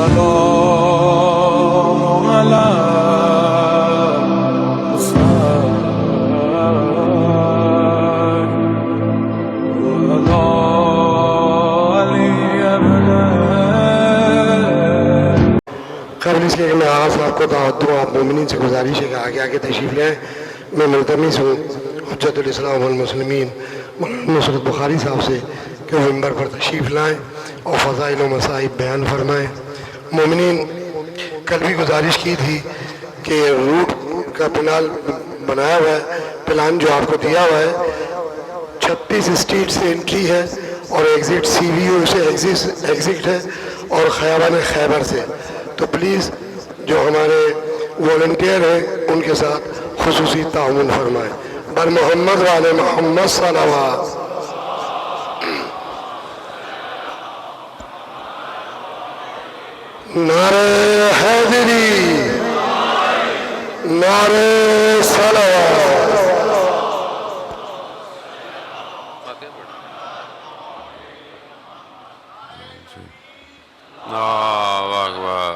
السلام على قبل اس کے کہ میں آغاز آپ کو دعوت دوں، آپ مومنین سے گزارش ہے کہ آگے آگے تشریف لیں۔ میں ملتمس ہوں حجت الاسلام والمسلمین مولانا نصرت بخاری صاحب سے کہ وہ ممبر پر تشریف لائیں اور فضائل و مصائب بیان فرمائیں۔ مومنین، کل بھی گزارش کی تھی کہ روٹ کا بنایا ہوا ہے، پلان جو آپ کو دیا ہوا ہے 36 اسٹریٹ سے انٹری ہے اور ایگزٹ سی وی او سے ایگزٹ ہے اور خیابان خیبر سے۔ تو پلیز جو ہمارے والنٹیئر ہیں ان کے ساتھ خصوصی تعاون فرمائیں۔ بر محمد والے محمد صلوات۔ نعرہ حیدری، نعرہ صلوات۔ اللہ اکبر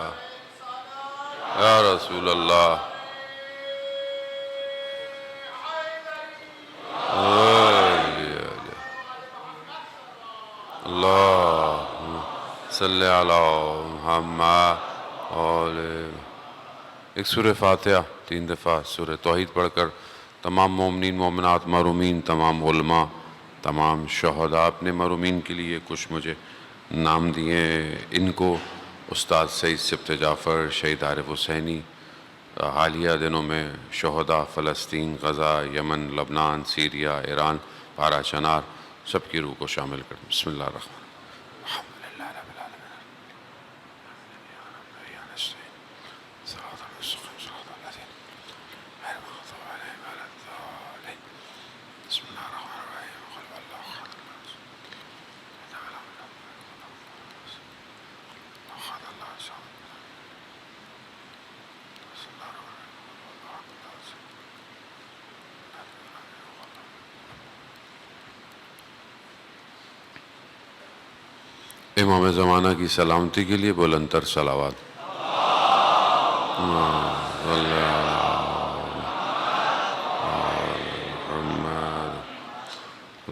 یا رسول اللہ، اللہم صلی علی محمد۔ ایک سورہ فاتحہ 3 دفعہ سورہ توحید پڑھ کر تمام مومنین مومنات محرومین، تمام علماء، تمام شہداء، اپنے محرومین کے لیے کچھ مجھے نام دیے، ان کو استاد سید سبت جعفر، شہید عارف حسینی، حالیہ دنوں میں شہداء فلسطین، غزہ، یمن، لبنان، سیریا، ایران، پارا چنار، سب کی روح کو شامل کر۔ بسم اللہ الرحمن الرحیم۔ الحمدللہ رب العالمین، صراط المستقیم، صراط الذین غیر المغضوب علیہم ولا الضالین۔ بسم اللہ الرحمن الرحیم، قل هو اللہ احد، امام زمانہ کی سلامتی کے لیے بلند تر صلوات۔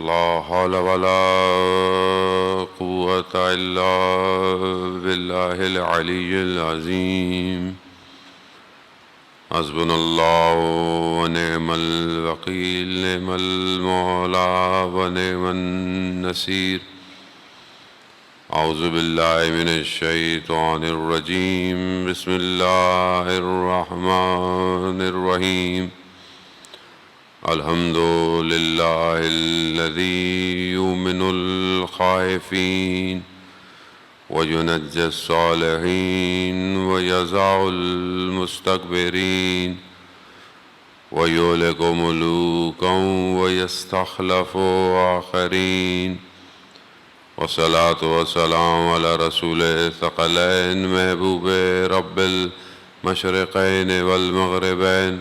لا حول ولا قوة الا باللہ العلی العظیم۔ حسبنا اللہ ونعم الوکیل، نعم المولا ونعم النصیر۔ اعوذ باللہ من الشیطان الرجیم، بسم اللہ الرحمن الرحیم۔ الحمد للہ الذی یؤمن الخائفین وینجی الصالحین ویضع المستکبرین ویہلک ملوکا ویستخلف آخرین۔ والصلاة والسلام علی رسول ثقلین، محبوب رب المشرقین والمغربین،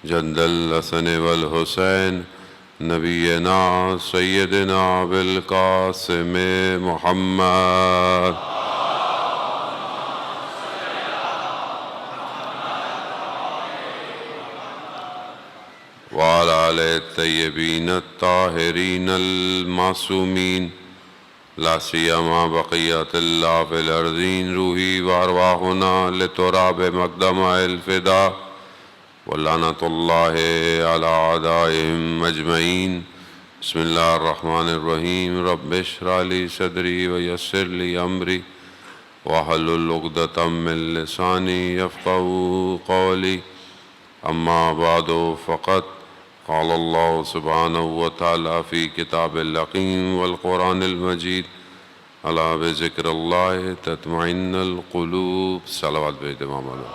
جد الحسن والحسین، نبینا سیدنا بالقاسم محمد۔ وعلى آلہ الطیبین الطاہرین المعصومین، لا سیما بقیت اللہ فی الارضین، روحی وارواحنا لتراب مقدم الفدا، ولعنت اللہ علی اعدائهم اجمعین۔ بسم اللہ الرحمن الرحیم، رب اشرح لی صدری ویسر لی امری واحلل عقدۃ من لسانی یفقہوا قولی۔ اما بعد فقد قال اللہ سبحانہ وتعالی فی کتاب الحکیم والقرآن المجید، الا بذکر اللہ تطمئن القلوب۔ صلوات بھیج دے امام علیہ۔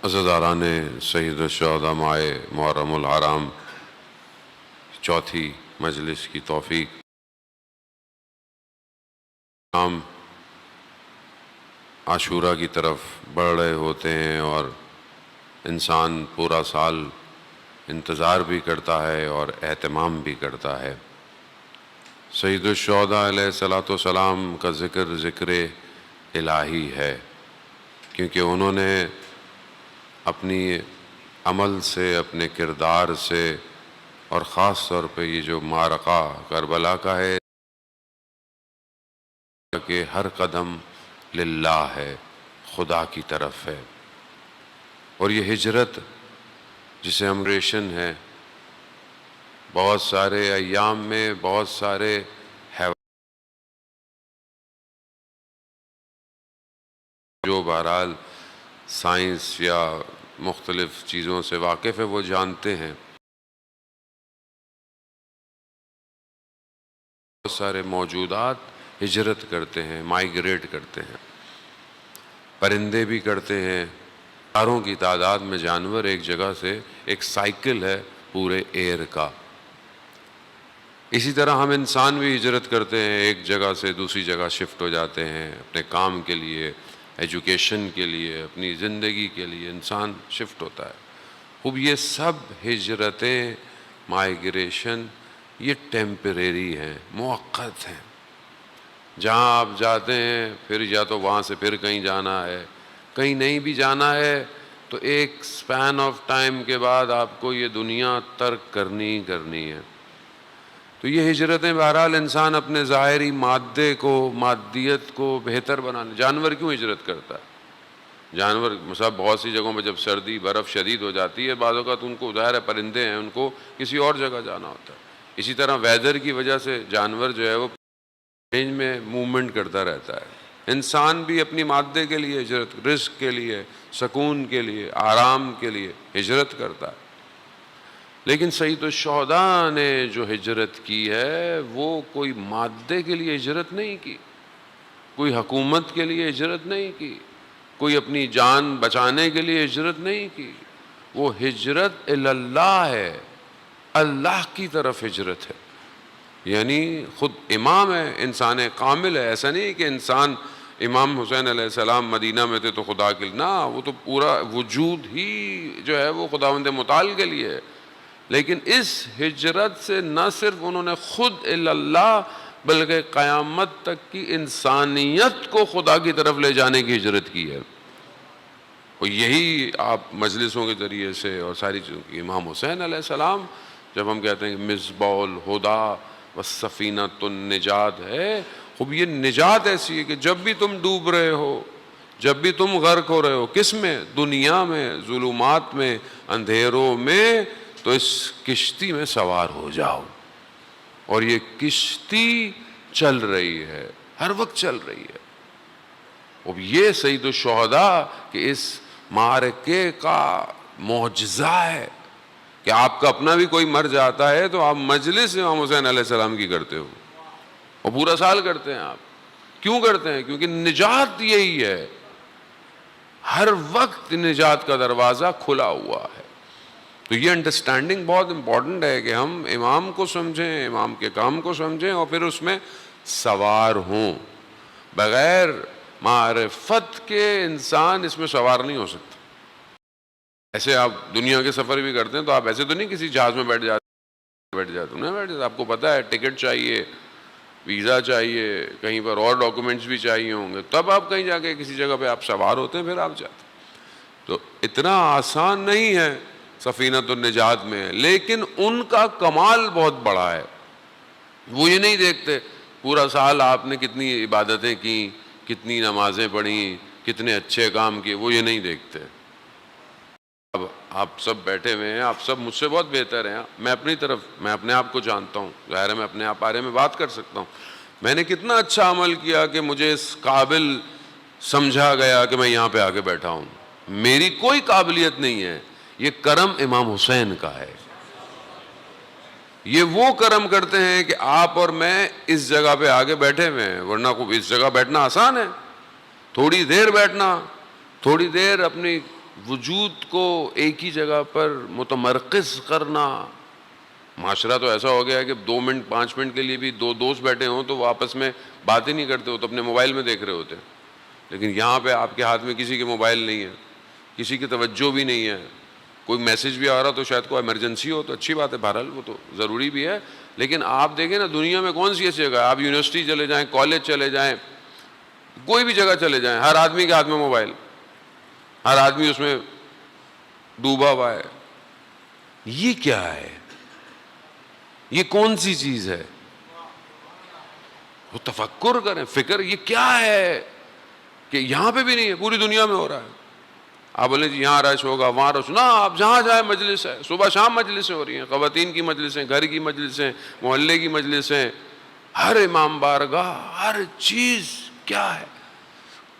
عزاداران سید الشہداء ماہ محرم الحرام، چوتھی مجلس کی توفیق۔ ہم عاشورہ کی طرف بڑھ رہے ہوتے ہیں اور انسان پورا سال انتظار بھی کرتا ہے اور اہتمام بھی کرتا ہے۔ سید الشہداء علیہ الصلوۃ والسلام کا ذکر الہی ہے، کیونکہ انہوں نے اپنی عمل سے، اپنے کردار سے، اور خاص طور پہ یہ جو معرکہ کربلا کا ہے کہ ہر قدم للہ ہے، خدا کی طرف ہے۔ اور یہ ہجرت جسے ہم ریشن ہے، بہت سارے ایام میں بہت سارے جو بہرحال سائنس یا مختلف چیزوں سے واقف ہے وہ جانتے ہیں، بہت سارے موجودات ہجرت کرتے ہیں، مائیگریٹ کرتے ہیں، پرندے بھی کرتے ہیں، ہزاروں کی تعداد میں جانور ایک جگہ سے، ایک سائیکل ہے پورے ایئر کا۔ اسی طرح ہم انسان بھی ہجرت کرتے ہیں، ایک جگہ سے دوسری جگہ شفٹ ہو جاتے ہیں، اپنے کام کے لیے، ایجوکیشن کے لیے، اپنی زندگی کے لیے انسان شفٹ ہوتا ہے۔ خوب یہ سب ہجرتیں، مائیگریشن، یہ ٹیمپریری ہیں، مؤقت ہیں۔ جہاں آپ جاتے ہیں پھر یا تو وہاں سے پھر کہیں جانا ہے، کہیں نہیں بھی جانا ہے تو ایک سپین آف ٹائم کے بعد آپ کو یہ دنیا ترک کرنی ہی کرنی ہے۔ تو یہ ہجرتیں بہرحال انسان اپنے ظاہری مادے کو، مادیت کو بہتر بنانے۔ جانور کیوں ہجرت کرتا ہے؟ جانور مثلا بہت سی جگہوں پہ جب سردی برف شدید ہو جاتی ہے، بعض اوقات ان کو ظاہر ہے پرندے ہیں، ان کو کسی اور جگہ جانا ہوتا ہے۔ اسی طرح ویدر کی وجہ سے جانور جو ہے وہ رینج میں موومنٹ کرتا رہتا ہے۔ انسان بھی اپنی مادے کے لیے ہجرت، رزق کے لیے، سکون کے لیے، آرام کے لیے ہجرت کرتا ہے۔ لیکن سید الشہداء نے جو ہجرت کی ہے وہ کوئی مادے کے لیے ہجرت نہیں کی، کوئی حکومت کے لیے ہجرت نہیں کی، کوئی اپنی جان بچانے کے لیے ہجرت نہیں کی۔ وہ ہجرت اللہ ہے، اللہ کی طرف ہجرت ہے۔ یعنی خود امام ہے، انسان کامل ہے۔ ایسا نہیں کہ انسان امام حسین علیہ السلام مدینہ میں تھے تو خدا کے لیے، نہ، وہ تو پورا وجود ہی جو ہے وہ خداوند متعال کے لیے ہے۔ لیکن اس ہجرت سے نہ صرف انہوں نے خود اللہ بلکہ قیامت تک کی انسانیت کو خدا کی طرف لے جانے کی ہجرت کی ہے۔ اور یہی آپ مجلسوں کے ذریعے سے اور ساری چیزوں کی، امام حسین علیہ السلام جب ہم کہتے ہیں کہ مصباح الہدیٰ والسفینۃ النجات ہے، خوب یہ نجات ایسی ہے کہ جب بھی تم ڈوب رہے ہو، جب بھی تم غرق ہو رہے ہو، کس میں؟ دنیا میں، ظلمات میں، اندھیروں میں، تو اس کشتی میں سوار ہو جاؤ۔ اور یہ کشتی چل رہی ہے، ہر وقت چل رہی ہے۔ اب یہ سید الشہداء کہ اس معرکے کا معجزہ ہے کہ آپ کا اپنا بھی کوئی مر جاتا ہے تو آپ مجلس امام حسین علیہ السلام کی کرتے ہو، اور پورا سال کرتے ہیں۔ آپ کیوں کرتے ہیں؟ کیونکہ نجات یہی ہے، ہر وقت نجات کا دروازہ کھلا ہوا ہے۔ تو یہ انڈرسٹینڈنگ بہت امپورٹنٹ ہے کہ ہم امام کو سمجھیں، امام کے کام کو سمجھیں، اور پھر اس میں سوار ہوں۔ بغیر معرفت کے انسان اس میں سوار نہیں ہو سکتا۔ ایسے آپ دنیا کے سفر بھی کرتے ہیں تو آپ ایسے تو نہیں کسی جہاز میں بیٹھ جاتے نہیں بیٹھ جاتے، آپ کو پتہ ہے ٹکٹ چاہیے، ویزا چاہیے، کہیں پر اور ڈاکومنٹس بھی چاہیے ہوں گے، تب آپ کہیں جا کے کسی جگہ پہ آپ سوار ہوتے ہیں، پھر آپ جاتے ہیں۔ تو اتنا آسان نہیں ہے سفینۃ النجات میں، لیکن ان کا کمال بہت بڑا ہے۔ وہ یہ نہیں دیکھتے پورا سال آپ نے کتنی عبادتیں کی، کتنی نمازیں پڑھیں، کتنے اچھے کام کیے، وہ یہ نہیں دیکھتے۔ اب آپ سب بیٹھے ہوئے ہیں، آپ سب مجھ سے بہت بہتر ہیں، میں اپنے آپ کو جانتا ہوں، ظاہر ہے میں اپنے آپ بارے میں بات کر سکتا ہوں۔ میں نے کتنا اچھا عمل کیا کہ مجھے اس قابل سمجھا گیا کہ میں یہاں پہ آ کے بیٹھا ہوں۔ میری کوئی قابلیت نہیں ہے، یہ کرم امام حسین کا ہے۔ یہ وہ کرم کرتے ہیں کہ آپ اور میں اس جگہ پہ آگے بیٹھے ہوئے ہیں، ورنہ کو اس جگہ بیٹھنا آسان ہے، تھوڑی دیر بیٹھنا، تھوڑی دیر اپنی وجود کو ایک ہی جگہ پر متمرکز کرنا۔ معاشرہ تو ایسا ہو گیا ہے کہ 2 منٹ 5 منٹ کے لیے بھی 2 دوست بیٹھے ہوں تو وہ آپس میں بات ہی نہیں کرتے، وہ تو اپنے موبائل میں دیکھ رہے ہوتے ہیں۔ لیکن یہاں پہ آپ کے ہاتھ میں کسی کے موبائل نہیں ہے، کسی کی توجہ بھی نہیں ہے، کوئی میسج بھی آ رہا تو شاید کوئی ایمرجنسی ہو تو اچھی بات ہے، بہرحال وہ تو ضروری بھی ہے، لیکن آپ دیکھیں نا دنیا میں کون سی ایسی جگہ ہے، آپ یونیورسٹی چلے جائیں، کالج چلے جائیں، کوئی بھی جگہ چلے جائیں، ہر آدمی کے ہاتھ میں موبائل، ہر آدمی اس میں ڈوبا ہوا ہے. یہ کیا ہے؟ یہ کون سی چیز ہے؟ وہ تفکر کریں، فکر، یہ کیا ہے کہ یہاں پہ بھی نہیں ہے، پوری دنیا میں ہو رہا ہے. آپ بولیں جی یہاں رش ہوگا، وہاں رش، نہ، آپ جہاں جائیں مجلس ہے، صبح شام مجلسیں ہو رہی ہیں، خواتین کی مجلسیں، گھر کی مجلسیں، محلے کی مجلسیں، ہر امام بارگاہ، ہر چیز. کیا ہے؟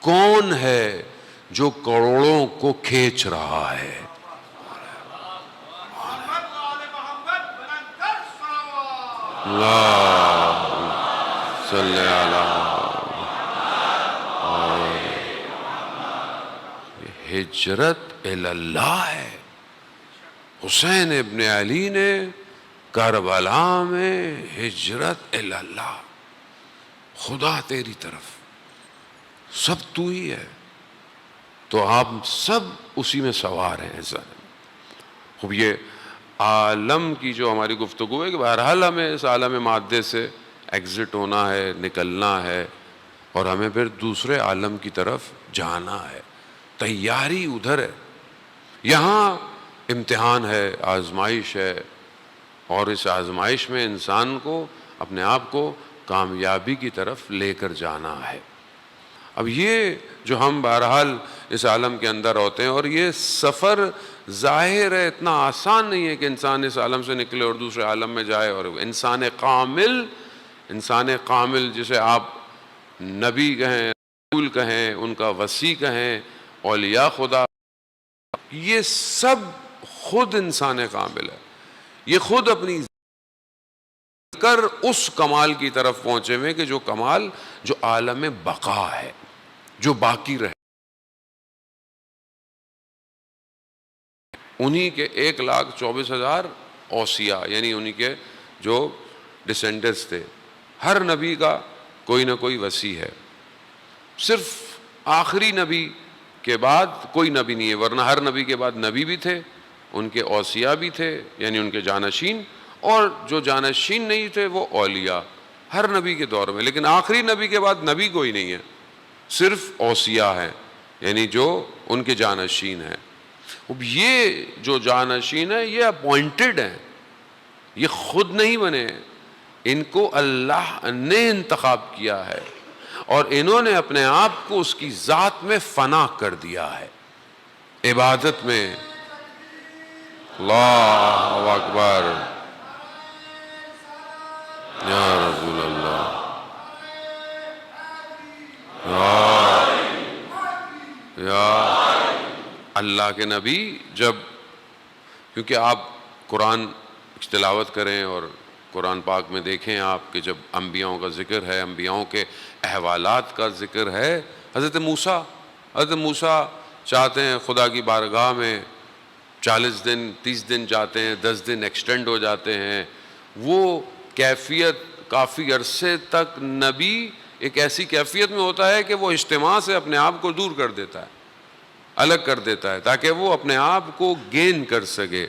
کون ہے جو کروڑوں کو کھینچ رہا ہے؟ اللہ صلی اللہ. ہجرت اللہ ہے. حسین ابن علی نے کربلا میں ہجرت اللہ، خدا تیری طرف، سب تو ہی ہے. تو آپ سب اسی میں سوار ہیں. خوب یہ عالم کی جو ہماری گفتگو ہے کہ بہرحال ہمیں اس عالم مادے سے ایگزٹ ہونا ہے، نکلنا ہے، اور ہمیں پھر دوسرے عالم کی طرف جانا ہے. تیاری ادھر ہے، یہاں امتحان ہے، آزمائش ہے، اور اس آزمائش میں انسان کو اپنے آپ کو کامیابی کی طرف لے کر جانا ہے. اب یہ جو ہم بہرحال اس عالم کے اندر ہوتے ہیں، اور یہ سفر ظاہر ہے اتنا آسان نہیں ہے کہ انسان اس عالم سے نکلے اور دوسرے عالم میں جائے. اور انسان کامل جسے آپ نبی کہیں، رسول کہیں، ان کا وصی کہیں، اولیاء خدا، یہ سب خود انسان کامل ہے. یہ خود اپنی کر اس کمال کی طرف پہنچے ہوئے کہ جو کمال جو عالم بقا ہے، جو باقی رہے. انہی کے 1,24,000 اوصیاء، یعنی انہی کے جو ڈسینڈنٹس تھے. ہر نبی کا کوئی نہ کوئی وصی ہے، صرف آخری نبی کے بعد کوئی نبی نہیں ہے، ورنہ ہر نبی کے بعد نبی بھی تھے، ان کے اوصیاء بھی تھے، یعنی ان کے جانشین، اور جو جانشین نہیں تھے وہ اولیاء ہر نبی کے دور میں. لیکن آخری نبی کے بعد نبی کوئی نہیں ہے، صرف اوصیاء ہیں، یعنی جو ان کے جانشین ہیں. اب یہ جو جانشین ہیں یہ اپوائنٹڈ ہیں، یہ خود نہیں بنے، ان کو اللہ نے انتخاب کیا ہے، اور انہوں نے اپنے آپ کو اس کی ذات میں فنا کر دیا ہے، عبادت میں. اللہ اکبر یا رسول اللہ. یا اللہ کے نبی جب، کیونکہ آپ قرآن تلاوت کریں اور قرآن پاک میں دیکھیں آپ کہ جب انبیاؤں کا ذکر ہے، انبیاؤں کے احوالات کا ذکر ہے. حضرت موسیٰ چاہتے ہیں خدا کی بارگاہ میں 40 دن 30 دن جاتے ہیں، 10 دن ایکسٹینڈ ہو جاتے ہیں. وہ کیفیت کافی عرصے تک نبی ایک ایسی کیفیت میں ہوتا ہے کہ وہ اجتماع سے اپنے آپ کو دور کر دیتا ہے، الگ کر دیتا ہے، تاکہ وہ اپنے آپ کو گین کر سکے،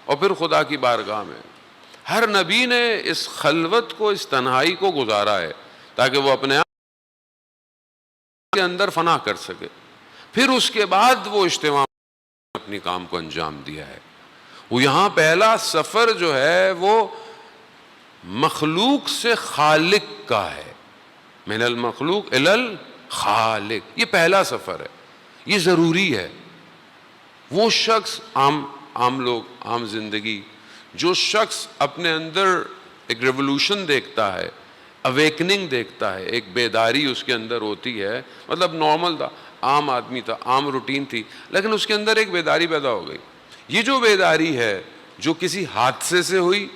اور پھر خدا کی بارگاہ میں. ہر نبی نے اس خلوت کو، اس تنہائی کو گزارا ہے تاکہ وہ اپنے آپ کے اندر فنا کر سکے. پھر اس کے بعد وہ اجتماع اپنی کام کو انجام دیا ہے. وہ یہاں پہلا سفر جو ہے وہ مخلوق سے خالق کا ہے، من المخلوق الی الخالق، یہ پہلا سفر ہے، یہ ضروری ہے. وہ شخص عام لوگ، عام زندگی، جو شخص اپنے اندر ایک ریولوشن دیکھتا ہے، اویکننگ دیکھتا ہے، ایک بیداری اس کے اندر ہوتی ہے، مطلب نارمل تھا، عام آدمی تھا، عام روٹین تھی، لیکن اس کے اندر ایک بیداری پیدا ہو گئی. یہ جو بیداری ہے جو کسی حادثے سے ہوئی،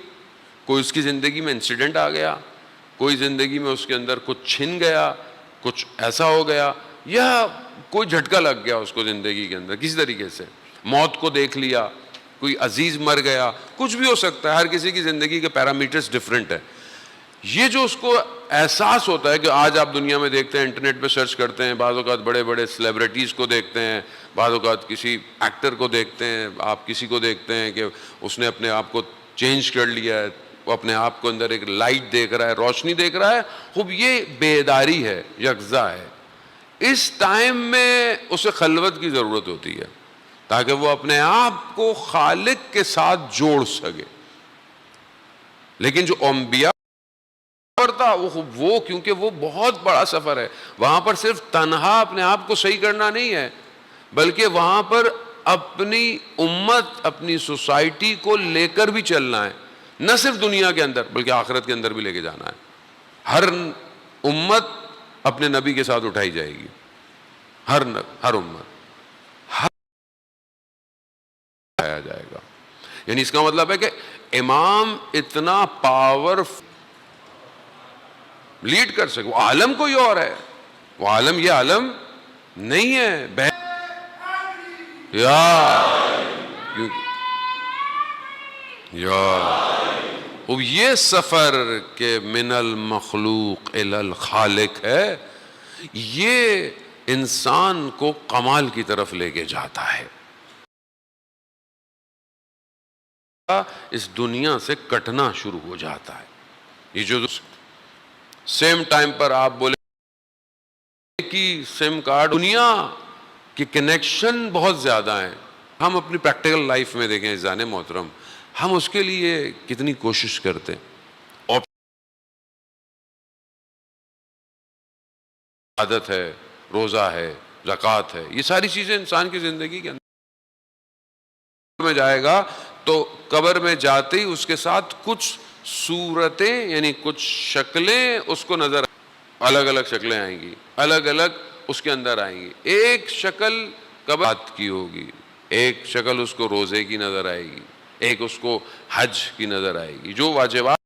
کوئی اس کی زندگی میں انسیڈنٹ آ گیا، کوئی زندگی میں اس کے اندر کچھ چھن گیا، کچھ ایسا ہو گیا، یا کوئی جھٹکا لگ گیا اس کو زندگی کے اندر کسی طریقے سے، موت کو دیکھ لیا، کوئی عزیز مر گیا، کچھ بھی ہو سکتا ہے، ہر کسی کی زندگی کے پیرامیٹرز ڈیفرنٹ ہے. یہ جو اس کو احساس ہوتا ہے کہ آج آپ دنیا میں دیکھتے ہیں، انٹرنیٹ پہ سرچ کرتے ہیں، بعض اوقات بڑے بڑے سیلیبریٹیز کو دیکھتے ہیں، بعض اوقات کسی ایکٹر کو دیکھتے ہیں، آپ کسی کو دیکھتے ہیں کہ اس نے اپنے آپ کو چینج کر لیا ہے، وہ اپنے آپ کو اندر ایک لائٹ دیکھ رہا ہے، روشنی دیکھ رہا ہے. خوب یہ بیداری ہے، یکزا ہے. اس ٹائم میں اسے خلوت کی ضرورت ہوتی ہے تاکہ وہ اپنے آپ کو خالق کے ساتھ جوڑ سکے. لیکن جو انبیاء کرتا وہ کیونکہ وہ بہت بڑا سفر ہے، وہاں پر صرف تنہا اپنے آپ کو صحیح کرنا نہیں ہے، بلکہ وہاں پر اپنی امت، اپنی سوسائٹی کو لے کر بھی چلنا ہے. نہ صرف دنیا کے اندر بلکہ آخرت کے اندر بھی لے کے جانا ہے. ہر امت اپنے نبی کے ساتھ اٹھائی جائے گی، ہر امت اٹھایا جائے گا. یعنی اس کا مطلب ہے کہ امام اتنا پاور لیڈ کر سکے. وہ عالم کوئی اور ہے، وہ عالم یہ عالم نہیں ہے. اب یہ سفر کہ من المخلوق الی الخالق ہے، یہ انسان کو کمال کی طرف لے کے جاتا ہے. اس دنیا سے کٹنا شروع ہو جاتا ہے. یہ جو سیم ٹائم پر آپ بولے کہ سم کارڈ، دنیا کے کنیکشن بہت زیادہ ہیں. ہم اپنی پریکٹیکل لائف میں دیکھیں عزیزان محترم، ہم اس کے لیے کتنی کوشش کرتے ہیں. عادت ہے، روزہ ہے، زکوٰۃ ہے، یہ ساری چیزیں انسان کی زندگی کے اندر میں جائے گا تو قبر میں جاتے ہی اس کے ساتھ کچھ صورتیں یعنی کچھ شکلیں اس کو نظر، الگ الگ شکلیں آئیں گی، الگ الگ اس کے اندر آئیں گی. ایک شکل قبر کی ہوگی، ایک شکل اس کو روزے کی نظر آئے گی، ایک اس کو حج کی نظر آئے گی. جو واجبات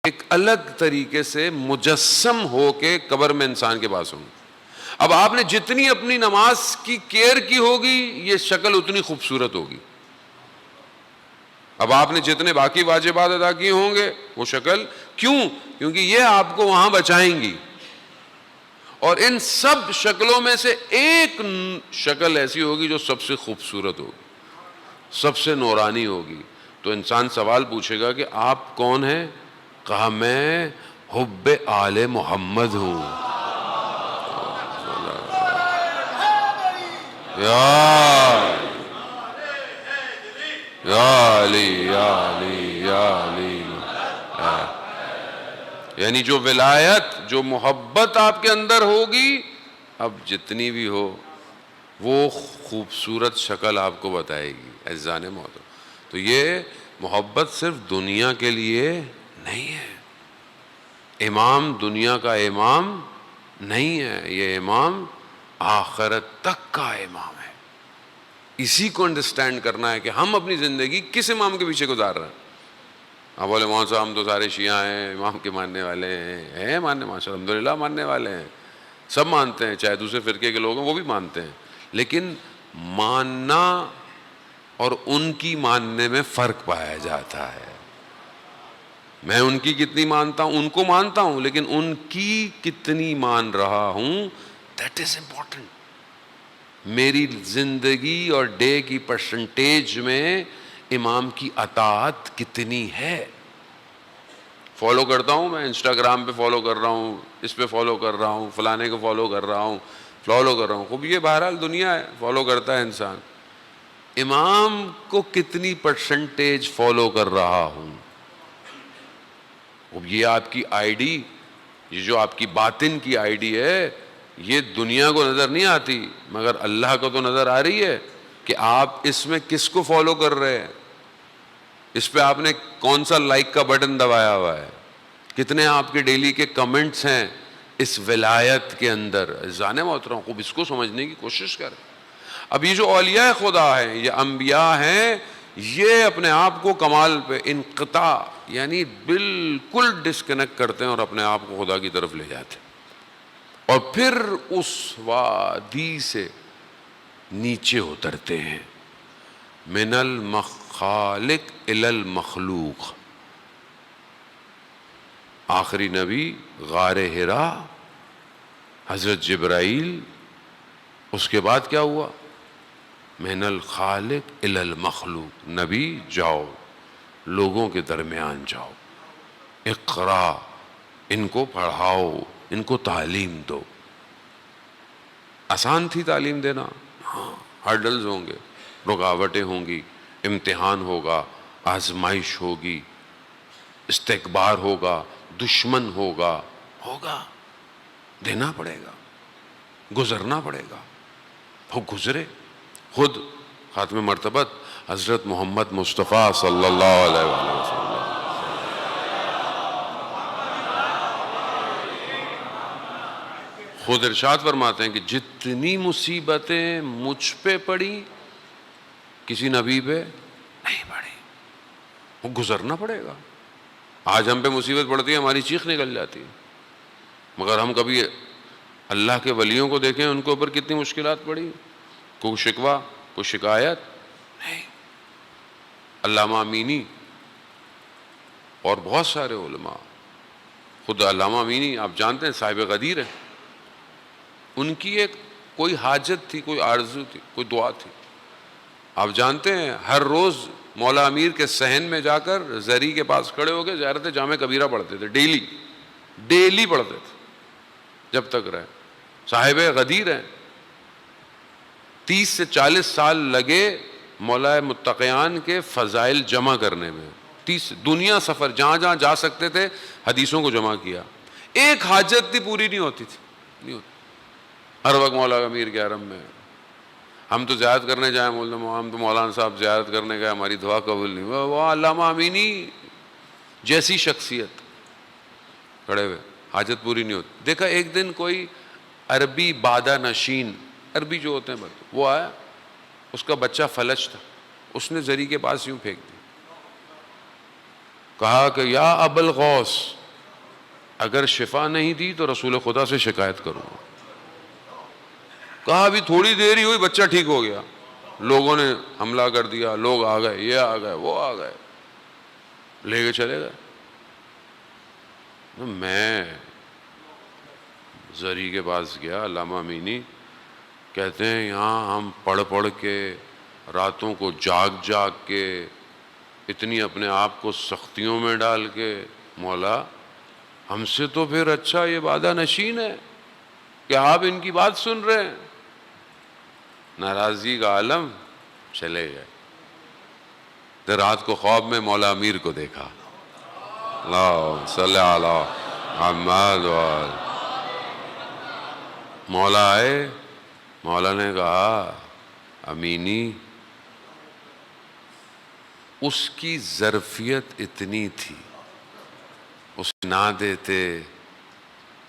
ایک الگ طریقے سے مجسم ہو کے قبر میں انسان کے پاس ہوں گے. اب آپ نے جتنی اپنی نماز کی کیئر کی ہوگی یہ شکل اتنی خوبصورت ہوگی. اب آپ نے جتنے باقی واجبات ادا کیے ہوں گے وہ شکل، کیونکہ یہ آپ کو وہاں بچائیں گی. اور ان سب شکلوں میں سے ایک شکل ایسی ہوگی جو سب سے خوبصورت ہوگی، سب سے نورانی ہوگی. تو انسان سوال پوچھے گا کہ آپ کون ہیں؟ کہا میں حب آل محمد ہوں. یا علی یا علی یا علی. یعنی جو ولایت، جو محبت آپ کے اندر ہوگی، اب جتنی بھی ہو وہ خوبصورت شکل آپ کو بتائے گی عزیزان محترم. تو یہ محبت صرف دنیا کے لیے نہیں ہے. امام دنیا کا امام نہیں ہے، یہ امام آخرت تک کا امام ہے. اسی کو انڈرسٹینڈ کرنا ہے کہ ہم اپنی زندگی کس امام کے پیچھے گزار رہے ہیں. آپ بولے مولانا صاحب ہم تو سارے شیعہ ہیں، امام کے ماننے والے ہیں ماننے، ماشاء اللہ الحمدللہ ماننے والے ہیں، سب مانتے ہیں، چاہے دوسرے فرقے کے لوگ ہیں وہ بھی مانتے ہیں. لیکن ماننا اور ان کی ماننے میں فرق پایا جاتا ہے. میں ان کی کتنی مانتا ہوں، ان کو مانتا ہوں، لیکن ان کی کتنی مان رہا ہوں، دیٹ از امپورٹنٹ. میری زندگی اور ڈے کی پرسنٹیج میں امام کی اطاعت کتنی ہے. فالو کرتا ہوں، میں انسٹاگرام پہ فالو کر رہا ہوں، اس پہ فالو کر رہا ہوں، فلانے کو فالو کر رہا ہوں، فالو کر رہا ہوں. خوب یہ بہرحال دنیا ہے، فالو کرتا ہے انسان. امام کو کتنی پرسنٹیج فالو کر رہا ہوں. اب یہ آپ کی آئی ڈی، یہ جو آپ کی باطن کی آئی ڈی ہے، یہ دنیا کو نظر نہیں آتی مگر اللہ کو تو نظر آ رہی ہے کہ آپ اس میں کس کو فالو کر رہے ہیں. اس پہ آپ نے کون سا لائک کا بٹن دبایا ہوا ہے، کتنے آپ کے ڈیلی کے کمنٹس ہیں اس ولایت کے اندر. عزیزان محترم خوب اس کو سمجھنے کی کوشش کریں. اب یہ جو اولیاء خدا ہیں، یہ انبیاء ہیں، یہ اپنے آپ کو کمال پہ انقطاع یعنی بالکل ڈسکنیکٹ کرتے ہیں اور اپنے آپ کو خدا کی طرف لے جاتے ہیں. اور پھر اس وادی سے نیچے اترتے ہیں. من المخالق الی المخلوق. آخری نبی غار حرا، حضرت جبرائیل، اس کے بعد کیا ہوا؟ من الخالق الی المخلوق، نبی جاؤ لوگوں کے درمیان جاؤ، اقرا، ان کو پڑھاؤ، ان کو تعلیم دو۔ آسان تھی تعلیم دینا؟ ہاں، ہرڈلز ہوں گے، رکاوٹیں ہوں گی، امتحان ہوگا، آزمائش ہوگی، استکبار ہوگا، دشمن ہوگا، دینا پڑے گا، گزرنا پڑے گا۔ وہ گزرے، خود خاتم مرتبت حضرت محمد مصطفیٰ صلی اللہ علیہ وآلہ وسلم خود ارشاد فرماتے ہیں کہ جتنی مصیبتیں مجھ پہ پڑی کسی نبی پہ نہیں پڑی، وہ گزرنا پڑے گا۔ آج ہم پہ مصیبت پڑتی ہے، ہماری چیخ نکل جاتی ہے، مگر ہم کبھی اللہ کے ولیوں کو دیکھیں، ان کے اوپر کتنی مشکلات پڑی، کوئی شکوہ، کوئی شکایت نہیں۔ علامہ امینی اور بہت سارے علماء، خود علامہ امینی آپ جانتے ہیں صاحب غدیر ہیں، ان کی ایک کوئی حاجت تھی، کوئی آرزو تھی، کوئی دعا تھی، آپ جانتے ہیں ہر روز مولا امیر کے صحن میں جا کر زری کے پاس کھڑے ہو کے زیارت جامع کبیرہ پڑھتے تھے، ڈیلی پڑھتے تھے جب تک رہے۔ صاحب غدیر ہیں، 30 سے 40 سال لگے مولا متقیان کے فضائل جمع کرنے میں، 30 دنیا سفر، جہاں جہاں جا سکتے تھے حدیثوں کو جمع کیا، ایک حاجت تھی پوری نہیں ہوتی تھی، نہیں ہوتی، ہر وقت مولا امیر کے حرم میں۔ ہم تو زیارت کرنے جائیں، ہم تو مولانا صاحب زیارت کرنے گئے، ہماری دعا قبول نہیں ہوا، وہ علامہ امینی جیسی شخصیت کھڑے ہوئے، حاجت پوری نہیں ہوتی۔ دیکھا ایک دن کوئی عربی بادہ نشین، عربی جو ہوتے ہیں وہ آیا، اس کا بچہ فلج تھا، اس نے زری کے پاس یوں پھینک دی، کہا کہ یا ابا الغوث، اگر شفا نہیں دی تو رسول خدا سے شکایت کروں گا۔ کہا ابھی تھوڑی دیر ہی ہوئی بچہ ٹھیک ہو گیا، لوگوں نے حملہ کر دیا، لوگ آ گئے، یہ آ گئے، وہ آ گئے، لے کے چلے گئے۔ میں زری کے پاس گیا، علامہ امینی کہتے ہیں یہاں ہم پڑھ پڑھ کے، راتوں کو جاگ جاگ کے، اتنی اپنے آپ کو سختیوں میں ڈال کے، مولا ہم سے تو پھر اچھا یہ بادہ نشین ہے کہ آپ ان کی بات سن رہے ہیں۔ ناراضی کا عالم، چلے گئے۔ تو رات کو خواب میں مولا امیر کو دیکھا، اللہم صلی علی محمد وآل۔ مولا آئے، مولا نے کہا امینی، اس کی ظرفیت اتنی تھی، اس نہ دیتے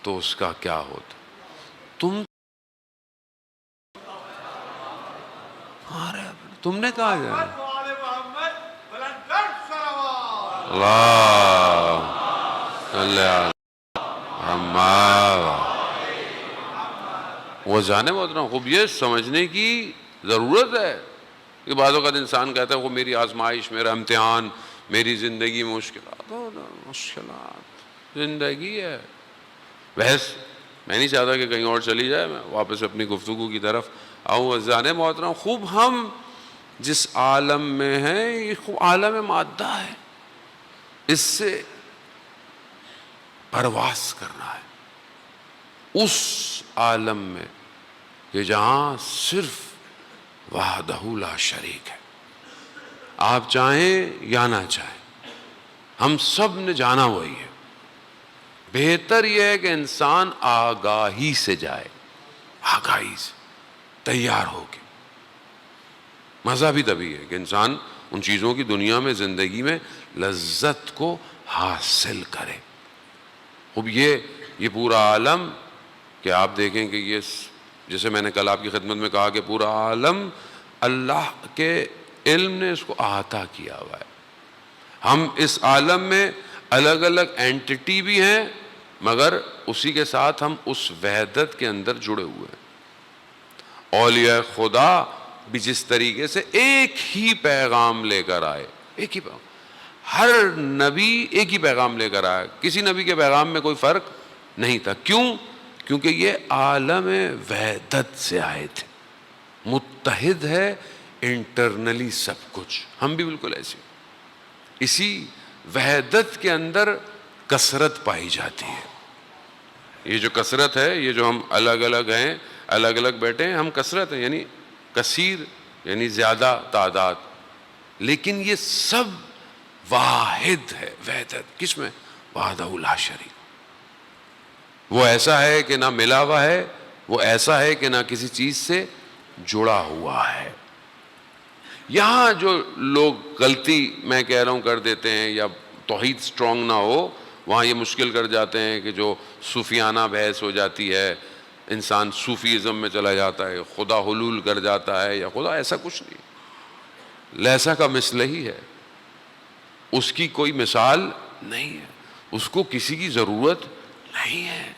تو اس کا کیا ہوتا، تم نے کہا جائے اللہ صلی علی محمد۔ وہ جانے محترم، خوب یہ سمجھنے کی ضرورت ہے کہ بعض اوقات انسان کہتا ہے وہ میری آزمائش، میرا امتحان، میری زندگی میں مشکلات زندگی ہے۔ بحث میں نہیں چاہتا کہ کہیں اور چلی جائے، میں واپس اپنی گفتگو کی طرف آؤں۔ جانے محترم، خوب ہم جس عالم میں ہیں یہ خوب عالم مادہ ہے، اس سے پرواز کرنا ہے اس عالم میں کہ جہاں صرف وحدہ لا شریک ہے۔ آپ چاہیں یا نہ چاہیں، ہم سب نے جانا وہی ہے۔ بہتر یہ ہے کہ انسان آگاہی سے جائے، آگاہی سے تیار ہو کے۔ مزہ بھی تبھی ہے کہ انسان ان چیزوں کی دنیا میں، زندگی میں لذت کو حاصل کرے۔ اب یہ پورا عالم کہ آپ دیکھیں کہ یہ، جیسے میں نے کل آپ کی خدمت میں کہا کہ پورا عالم اللہ کے علم نے اس کو احاطہ کیا ہوا ہے۔ ہم اس عالم میں الگ الگ اینٹی بھی ہیں، مگر اسی کے ساتھ ہم اس وحدت کے اندر جڑے ہوئے ہیں۔ اولیاء خدا بھی جس طریقے سے ایک ہی پیغام لے کر آئے، ایک ہی پیغام، ہر نبی ایک ہی پیغام لے کر آیا، کسی نبی کے پیغام میں کوئی فرق نہیں تھا. کیوں؟ کیونکہ یہ عالم وحدت سے آئے تھے، متحد ہے انٹرنلی سب کچھ. ہم بھی بالکل ایسے، اسی وحدت کے اندر کثرت پائی جاتی ہے. یہ جو کثرت ہے، یہ جو ہم الگ الگ ہیں، الگ الگ بیٹھے ہیں، ہم کثرت ہیں، یعنی کثیر یعنی زیادہ تعداد، لیکن یہ سب واحد ہے. وحدت کس میں؟ وحدہ لا شریک. وہ ایسا ہے کہ نہ ملا ہوا ہے، وہ ایسا ہے کہ نہ کسی چیز سے جڑا ہوا ہے. یہاں جو لوگ غلطی میں کہہ رہا ہوں کر دیتے ہیں یا توحید سٹرونگ نہ ہو، وہاں یہ مشکل کر جاتے ہیں کہ جو صوفیانہ بحث ہو جاتی ہے، انسان صوفیزم میں چلا جاتا ہے، خدا حلول کر جاتا ہے، یا خدا ایسا کچھ نہیں. لیسا کا مثل ہی ہے، اس کی کوئی مثال نہیں ہے، اس کو کسی کی ضرورت نہیں ہے.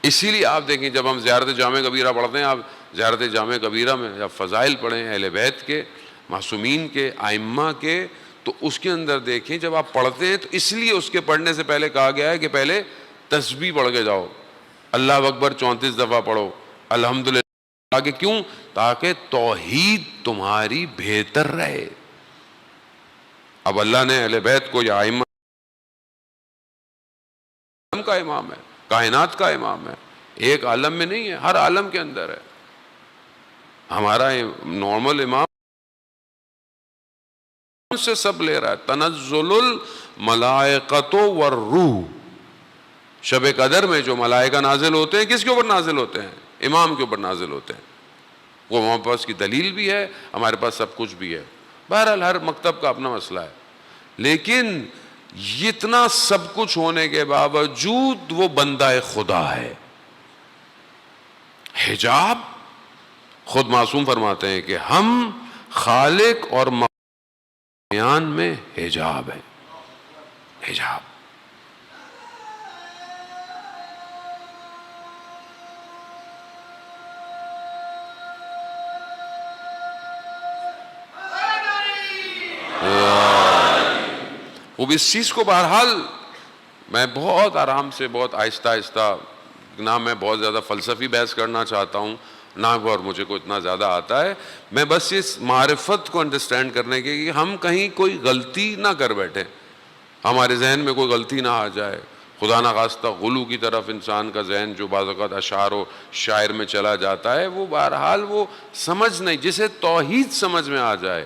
اسی لیے آپ دیکھیں جب ہم زیارت جامع کبیرہ پڑھتے ہیں، آپ زیارت جامع کبیرہ میں جب فضائل پڑھیں اہل بیت کے، معصومین کے، ائمہ کے، تو اس کے اندر دیکھیں جب آپ پڑھتے ہیں تو اس لیے اس کے پڑھنے سے پہلے کہا گیا ہے کہ پہلے تسبیح پڑھ کے جاؤ، اللہ اکبر 34 دفعہ پڑھو، الحمدللہ. آگے کیوں؟ تاکہ توحید تمہاری بہتر رہے. اب اللہ نے اہل بیت کو یا ائمہ کا امام ہے، کائنات کا امام ہے، ایک عالم میں نہیں ہے، ہر عالم کے اندر ہے. ہمارا نارمل امام سے سب لے رہا ہے. تنزل الملائکۃ والروح، شب قدر میں جو ملائکہ نازل ہوتے ہیں کس کے اوپر نازل ہوتے ہیں؟ امام کے اوپر نازل ہوتے ہیں. وہ ہمارے پاس کی دلیل بھی ہے، ہمارے پاس سب کچھ بھی ہے. بہرحال ہر مکتب کا اپنا مسئلہ ہے، لیکن اتنا سب کچھ ہونے کے باوجود وہ بندہ خدا ہے. حجاب خود معصوم فرماتے ہیں کہ ہم خالق اور بیان میں حجاب ہے. حجاب وہ بھی اس چیز کو بہرحال میں بہت آرام سے، بہت آہستہ آہستہ، نہ میں بہت زیادہ فلسفی بحث کرنا چاہتا ہوں، نہ اور مجھے کو اتنا زیادہ آتا ہے. میں بس اس معرفت کو انڈرسٹینڈ کرنے کے کہ ہم کہیں کوئی غلطی نہ کر بیٹھیں، ہمارے ذہن میں کوئی غلطی نہ آ جائے. خدا نخواستہ غلو کی طرف انسان کا ذہن جو بعض اوقات اشعار و شاعر میں چلا جاتا ہے، وہ بہرحال وہ سمجھ نہیں. جسے توحید سمجھ میں آ جائے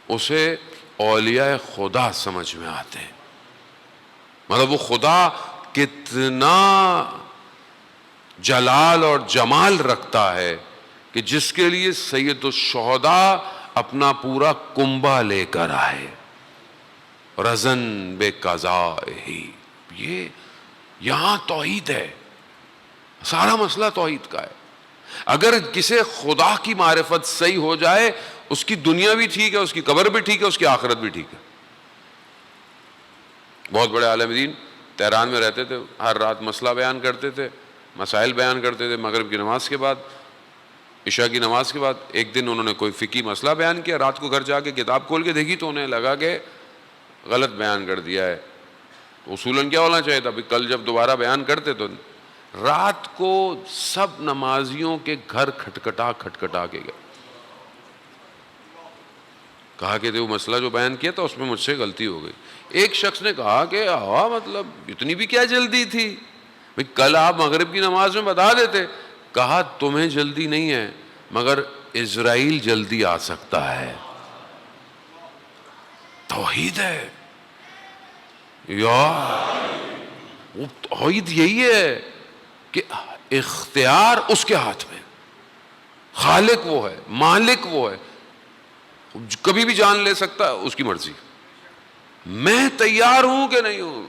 اسے اولیاء خدا سمجھ میں آتے ہیں. مطلب وہ خدا کتنا جلال اور جمال رکھتا ہے کہ جس کے لیے سید الشہداء اپنا پورا کنبہ لے کر آئے. رزن بے قضائہی، یہ یہاں توحید ہے، سارا مسئلہ توحید کا ہے. اگر کسی خدا کی معرفت صحیح ہو جائے، اس کی دنیا بھی ٹھیک ہے، اس کی قبر بھی ٹھیک ہے، اس کی آخرت بھی ٹھیک ہے. بہت بڑے عالم دین تہران میں رہتے تھے، ہر رات مسئلہ بیان کرتے تھے، مسائل بیان کرتے تھے. مغرب کی نماز کے بعد، عشاء کی نماز کے بعد ایک دن انہوں نے کوئی فقہی مسئلہ بیان کیا. رات کو گھر جا کے کتاب کھول کے دیکھی تو انہیں لگا کہ غلط بیان کر دیا ہے. اصولاً کیا ہونا چاہیے تھا؟ کل جب دوبارہ بیان کرتے تو رات کو سب نمازیوں کے گھر کھٹکھٹا کے گئے، کہا کہ وہ مسئلہ جو بیان کیا تھا اس میں مجھ سے غلطی ہو گئی. ایک شخص نے کہا کہ مطلب اتنی بھی کیا جلدی تھی؟ کل آپ مغرب کی نماز میں بتا دیتے. کہا تمہیں جلدی نہیں ہے، مگر اسرائیل جلدی آ سکتا ہے. توحید ہے وہ توحید یہی ہے کہ اختیار اس کے ہاتھ میں، خالق وہ ہے، مالک وہ ہے، کبھی بھی جان لے سکتا ہے، اس کی مرضی. میں تیار ہوں کہ نہیں ہوں.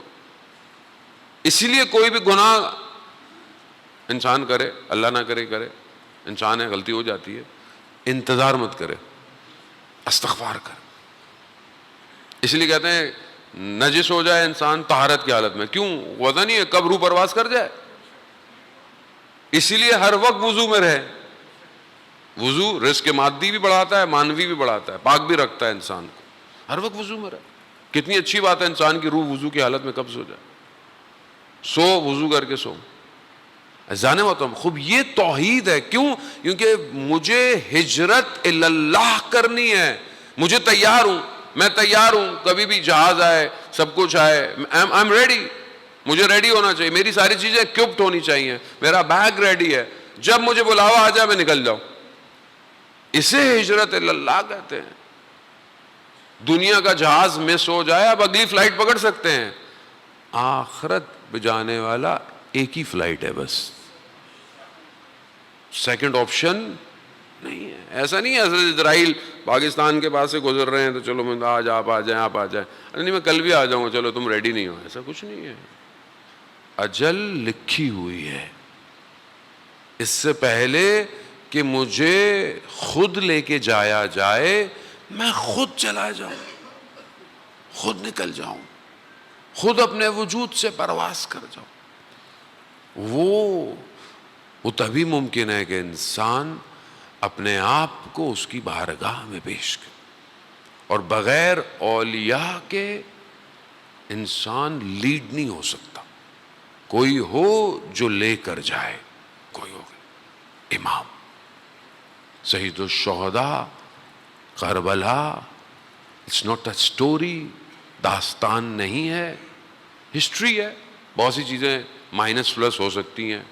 اسی لیے کوئی بھی گناہ انسان کرے، اللہ نہ کرے کرے، انسان ہے، غلطی ہو جاتی ہے، انتظار مت کرے، استغفار کر. اس لیے کہتے ہیں نجس ہو جائے انسان طہارت کی حالت میں، کیوں؟ وضع نہیں ہے، کب روح پرواز کر جائے. اسی لیے ہر وقت وضو میں رہے. وضو رزق مادی بھی بڑھاتا ہے، مانوی بھی بڑھاتا ہے، پاک بھی رکھتا ہے انسان کو. ہر وقت وضو میں رہے. کتنی اچھی بات ہے انسان کی روح وضو کی حالت میں قبض ہو جائے. سو وضو کر کے سو. جانے محترم خوب یہ توحید ہے. کیوں؟ کیونکہ مجھے ہجرت اللہ کرنی ہے. مجھے تیار ہوں، میں تیار ہوں، کبھی بھی جہاز آئے، سب کچھ آئے، آئی ایم ریڈی. مجھے ریڈی ہونا چاہیے، میری ساری چیزیں اکوپڈ ہونی چاہیے، میرا بیگ ریڈی ہے، جب مجھے بلاوا آ جائے میں نکل جاؤں. اسے ہجرت اللہ کہتے ہیں. دنیا کا جہاز مس ہو جائے آپ اگلی فلائٹ پکڑ سکتے ہیں. آخرت پہ جانے والا ایک ہی فلائٹ ہے بس، سیکنڈ آپشن نہیں ہے. ایسا نہیں ہے حضرت اسرائیل پاکستان کے پاس سے گزر رہے ہیں تو چلو میں آج آپ آ جائیں، آپ آ جائیں، نہیں میں کل بھی آ جاؤں گا، چلو تم ریڈی نہیں ہو. ایسا کچھ نہیں ہے. اجل لکھی ہوئی ہے. اس سے پہلے کہ مجھے خود لے کے جایا جائے میں خود چلا جاؤں، خود نکل جاؤں، خود اپنے وجود سے پرواز کر جاؤں. وہ تبھی ممکن ہے کہ انسان اپنے آپ کو اس کی بارگاہ میں پیش کرے. اور بغیر اولیاء کے انسان لیڈ نہیں ہو سکتا. کوئی ہو جو لے کر جائے، کوئی ہو. امام سید الشہداء Karbala, it's not a story, داستان نہیں ہے، ہسٹری ہے. بہت سی چیزیں مائنس پلس ہو سکتی ہیں،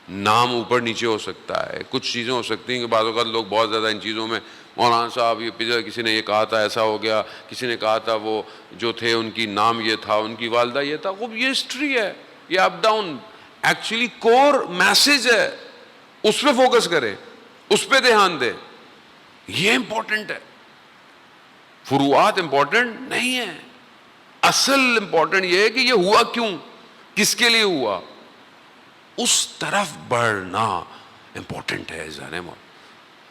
نام اوپر نیچے ہو سکتا ہے، کچھ چیزیں ہو سکتی ہیں کہ بعض اوقات لوگ بہت زیادہ ان چیزوں میں، مولانا صاحب یہ کسی نے یہ کہا تھا ایسا ہو گیا، کسی نے کہا تھا وہ جو تھے ان کی نام یہ تھا، ان کی والدہ یہ تھا. وہ یہ ہسٹری ہے، یہ اپ ڈاؤن. ایکچولی کور میسج ہے، اس پہ فوکس کریں، اس پہ دھیان دیں. یہ امپورٹنٹ ہے. فروعات امپورٹنٹ نہیں ہے. اصل امپورٹنٹ یہ ہے کہ یہ ہوا کیوں، کس کے لیے ہوا، اس طرف بڑھنا امپورٹنٹ ہے.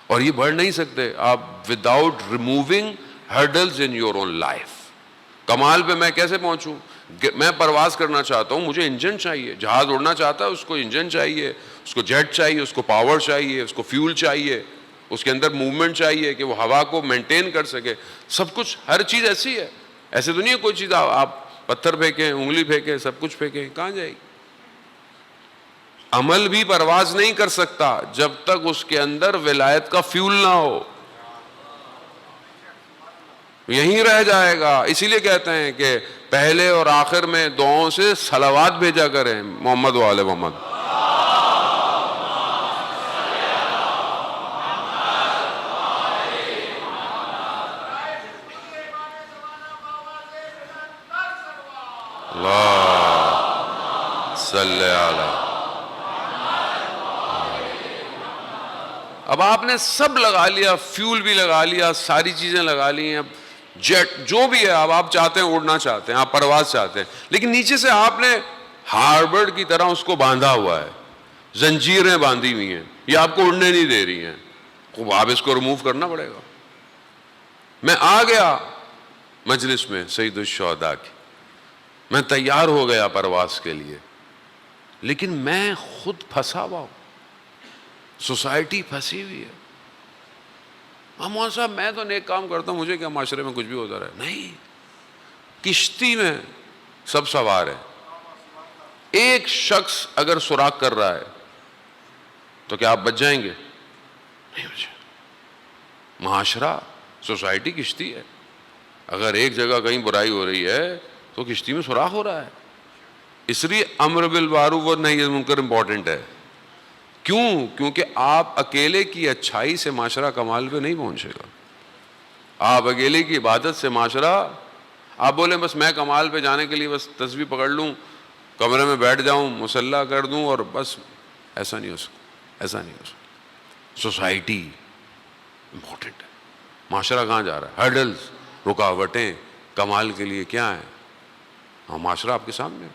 اور یہ بڑھ نہیں سکتے آپ without removing hurdles in your own life. کمال پہ میں کیسے پہنچوں؟ میں پرواز کرنا چاہتا ہوں، مجھے انجن چاہیے. جہاز اڑنا چاہتا ہے، اس کو انجن چاہیے، اس کو جیٹ چاہیے، اس کو پاور چاہیے، اس کو فیول چاہیے، اس کے اندر موومنٹ چاہیے کہ وہ ہوا کو مینٹین کر سکے. سب کچھ، ہر چیز ایسی ہے. ایسے تو نہیں ہے کوئی چیز آپ پتھر پھینکیں، انگلی پھینکیں، سب کچھ پھینکیں، کہاں جائے گی؟ عمل بھی پرواز نہیں کر سکتا جب تک اس کے اندر ولایت کا فیول نہ ہو، یہیں رہ جائے گا. اسی لیے کہتے ہیں کہ پہلے اور آخر میں دعاؤں سے صلوات بھیجا کریں محمد و آل محمد. اللہ صلی علی. اب آپ نے سب لگا لیا، فیول بھی لگا لیا، ساری چیزیں لگا لی ہیں. اب جیٹ جو بھی ہے، اب آپ چاہتے ہیں اڑنا چاہتے ہیں، آپ پرواز چاہتے ہیں، لیکن نیچے سے آپ نے ہاربرڈ کی طرح اس کو باندھا ہوا ہے، زنجیریں باندھی ہوئی ہیں، یہ آپ کو اڑنے نہیں دے رہی ہیں. آپ اس کو ریموو کرنا پڑے گا. میں آ گیا مجلس میں سید الشہداء کی، میں تیار ہو گیا پرواز کے لیے، لیکن میں خود پھنسا ہوا ہوں، سوسائٹی پھنسی ہوئی ہے. مولانا صاحب میں تو نیک کام کرتا ہوں، مجھے کیا معاشرے میں کچھ بھی ہوتا رہے. نہیں، کشتی میں سب سوار ہیں. ایک شخص اگر سوراخ کر رہا ہے تو کیا آپ بچ جائیں گے؟ نہیں بچ. معاشرہ، سوسائٹی کشتی ہے. اگر ایک جگہ کہیں برائی ہو رہی ہے تو کشتی میں سوراخ ہو رہا ہے. اس لیے امر بالمعروف والنہی عن المنکر امپورٹنٹ ہے. کیوں؟ کیونکہ آپ اکیلے کی اچھائی سے معاشرہ کمال پہ نہیں پہنچے گا. آپ اکیلے کی عبادت سے معاشرہ، آپ بولیں بس میں کمال پہ جانے کے لیے بس تسبیح پکڑ لوں، کمرے میں بیٹھ جاؤں، مصلی کر دوں اور بس، ایسا نہیں ہو سکتا. ایسا نہیں ہو سکتا. سوسائٹی امپورٹنٹ ہے. معاشرہ کہاں جا رہا ہے؟ ہرڈلز، رکاوٹیں کمال کے لیے کیا ہیں؟ ہاں، معاشرہ آپ کے سامنے.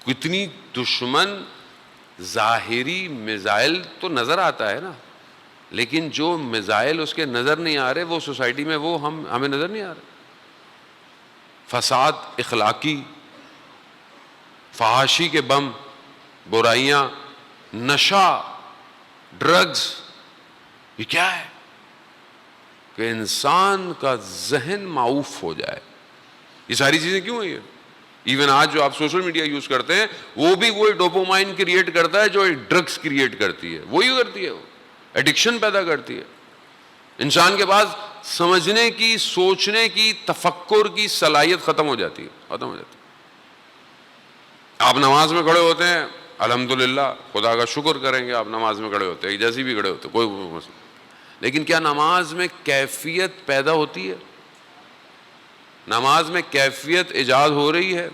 کتنی دشمن ظاہری میزائل تو نظر آتا ہے نا، لیکن جو میزائل اس کے نظر نہیں آ رہے وہ سوسائٹی میں، وہ ہمیں نظر نہیں آ رہے. فساد اخلاقی، فحاشی کے بم، برائیاں، نشہ، ڈرگز، یہ کیا ہے؟ کہ انسان کا ذہن معوف ہو جائے. یہ ساری چیزیں کیوں ہوئی ہیں؟ ایون آج جو آپ سوشل میڈیا یوز کرتے ہیں وہ بھی وہی ڈوپامائن کریٹ کرتا ہے جو ڈرگس کریٹ کرتی ہے, وہی کرتی ہے, وہ ایڈکشن پیدا کرتی ہے. انسان کے پاس سمجھنے کی, سوچنے کی, تفکر کی صلاحیت ختم ہو جاتی ہے. آپ نماز میں کھڑے ہوتے ہیں, الحمدللہ خدا کا شکر کریں گے, آپ نماز میں کھڑے ہوتے ہیں جیسی بھی کھڑے ہوتے ہیں, کوئی مسئلہ, لیکن کیا نماز میں کیفیت پیدا ہوتی ہے؟ نماز میں کیفیت ایجاد ہو رہی ہے؟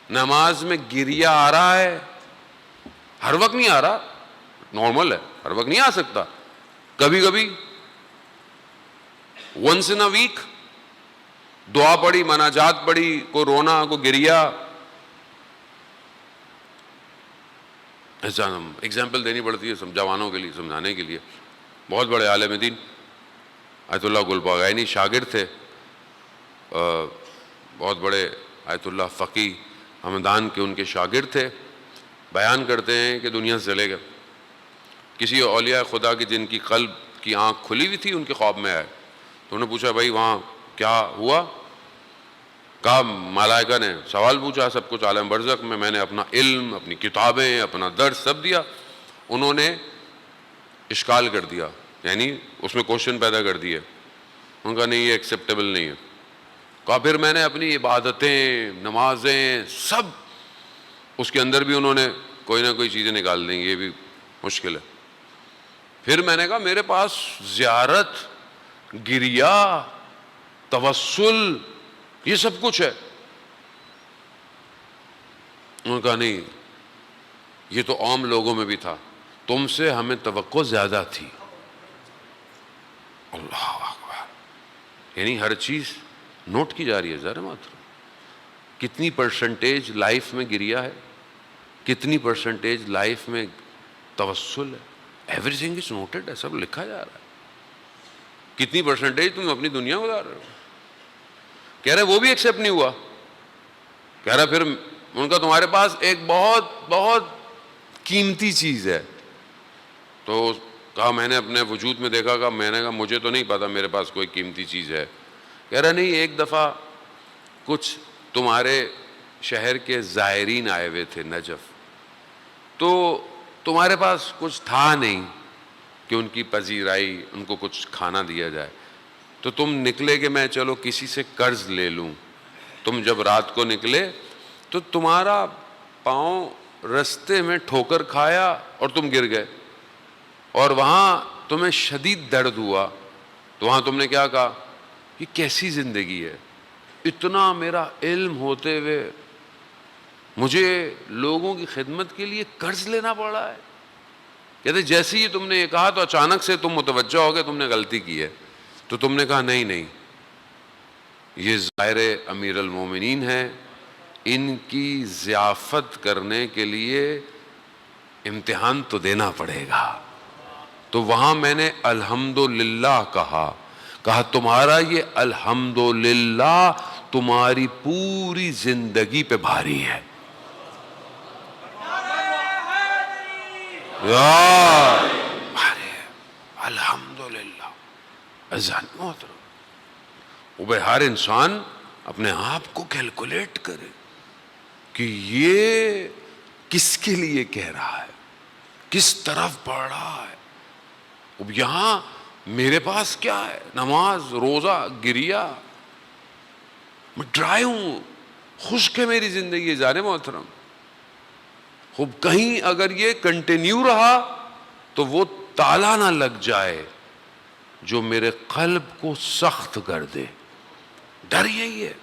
نماز میں گریہ آ رہا ہے؟ ہر وقت نہیں آ رہا, نارمل ہے, ہر وقت نہیں آ سکتا, کبھی کبھی ونس ان اے ویک دعا پڑھی, مناجات پڑھی, کو رونا, کو گریہ. ایسا ایگزامپل دینی پڑتی ہے جوانوں کے لیے, سمجھانے کے لیے. بہت بڑے عالم دین آیت اللہ گلبغینی شاگرد تھے, بہت بڑے آیت اللہ فقی ہمدان کے ان کے شاگرد تھے. بیان کرتے ہیں کہ دنیا سے چلے گئے. کسی اولیاء خدا کی جن کی قلب کی آنکھ کھلی ہوئی تھی ان کے خواب میں آئے, تو انہوں نے پوچھا بھائی وہاں کیا ہوا؟ کہا ملائکہ نے سوال پوچھا, سب کچھ عالم برزخ میں نے اپنا علم, اپنی کتابیں, اپنا درس سب دیا. انہوں نے اشکال کر دیا, یعنی اس میں کوشچن پیدا کر دیے. ان کا نہیں, یہ ایکسیپٹیبل نہیں ہے. کہا پھر میں نے اپنی عبادتیں, نمازیں سب, اس کے اندر بھی انہوں نے کوئی نہ کوئی چیزیں نکال دیں, یہ بھی مشکل ہے. پھر میں نے کہا میرے پاس زیارت, گریہ, توسل, یہ سب کچھ ہے. انہوں نے کہا نہیں, یہ تو عام لوگوں میں بھی تھا, تم سے ہمیں توقع زیادہ تھی. اللہ اکبر. یعنی ہر چیز نوٹ کی جا رہی ہے. ذرا محترم, کتنی پرسنٹیج لائف میں گریہ ہے, کتنی پرسنٹیج لائف میں توسل ہے. ایوری تھنگ از نوٹڈ ہے, سب لکھا جا رہا ہے. کتنی پرسنٹیج تم اپنی دنیا گزار رہے ہو. کہہ رہے وہ بھی ایکسیپٹ نہیں ہوا. کہہ رہا پھر ان کا تمہارے پاس ایک بہت بہت قیمتی چیز ہے. تو کہا میں نے اپنے وجود میں دیکھا, کہا میں نے کہا مجھے تو نہیں پتا میرے پاس کوئی قیمتی چیز ہے. کہہ رہا نہیں, ایک دفعہ کچھ تمہارے شہر کے زائرین آئے ہوئے تھے نجف, تو تمہارے پاس کچھ تھا نہیں کہ ان کی پذیرائی, ان کو کچھ کھانا دیا جائے, تو تم نکلے کہ میں چلو کسی سے قرض لے لوں. تم جب رات کو نکلے تو تمہارا پاؤں رستے میں ٹھوکر کھایا اور تم گر گئے, اور وہاں تمہیں شدید درد ہوا. تو وہاں تم نے کیا کہا, یہ کیسی زندگی ہے, اتنا میرا علم ہوتے ہوئے مجھے لوگوں کی خدمت کے لیے قرض لینا پڑا ہے. کہتے جیسے ہی تم نے یہ کہا تو اچانک سے تم متوجہ ہو گئے تم نے غلطی کی ہے. تو تم نے کہا نہیں, یہ ظاہر امیر المومنین ہیں, ان کی ضیافت کرنے کے لیے امتحان تو دینا پڑے گا. تو وہاں میں نے الحمدللہ کہا تمہارا یہ الحمدللہ تمہاری پوری زندگی پہ بھاری ہے. الحمدللہ. ہر انسان اپنے آپ کو کیلکولیٹ کرے کہ یہ کس کے لیے کہہ رہا ہے, کس طرف بڑھ رہا ہے. اب یہاں میرے پاس کیا ہے, نماز, روزہ, گریہ, میں ڈرائی ہوں, خشک ہے میری زندگی. جانے محترم, خوب کہیں اگر یہ کنٹینیو رہا تو وہ تالا نہ لگ جائے جو میرے قلب کو سخت کر دے. ڈر یہی ہے.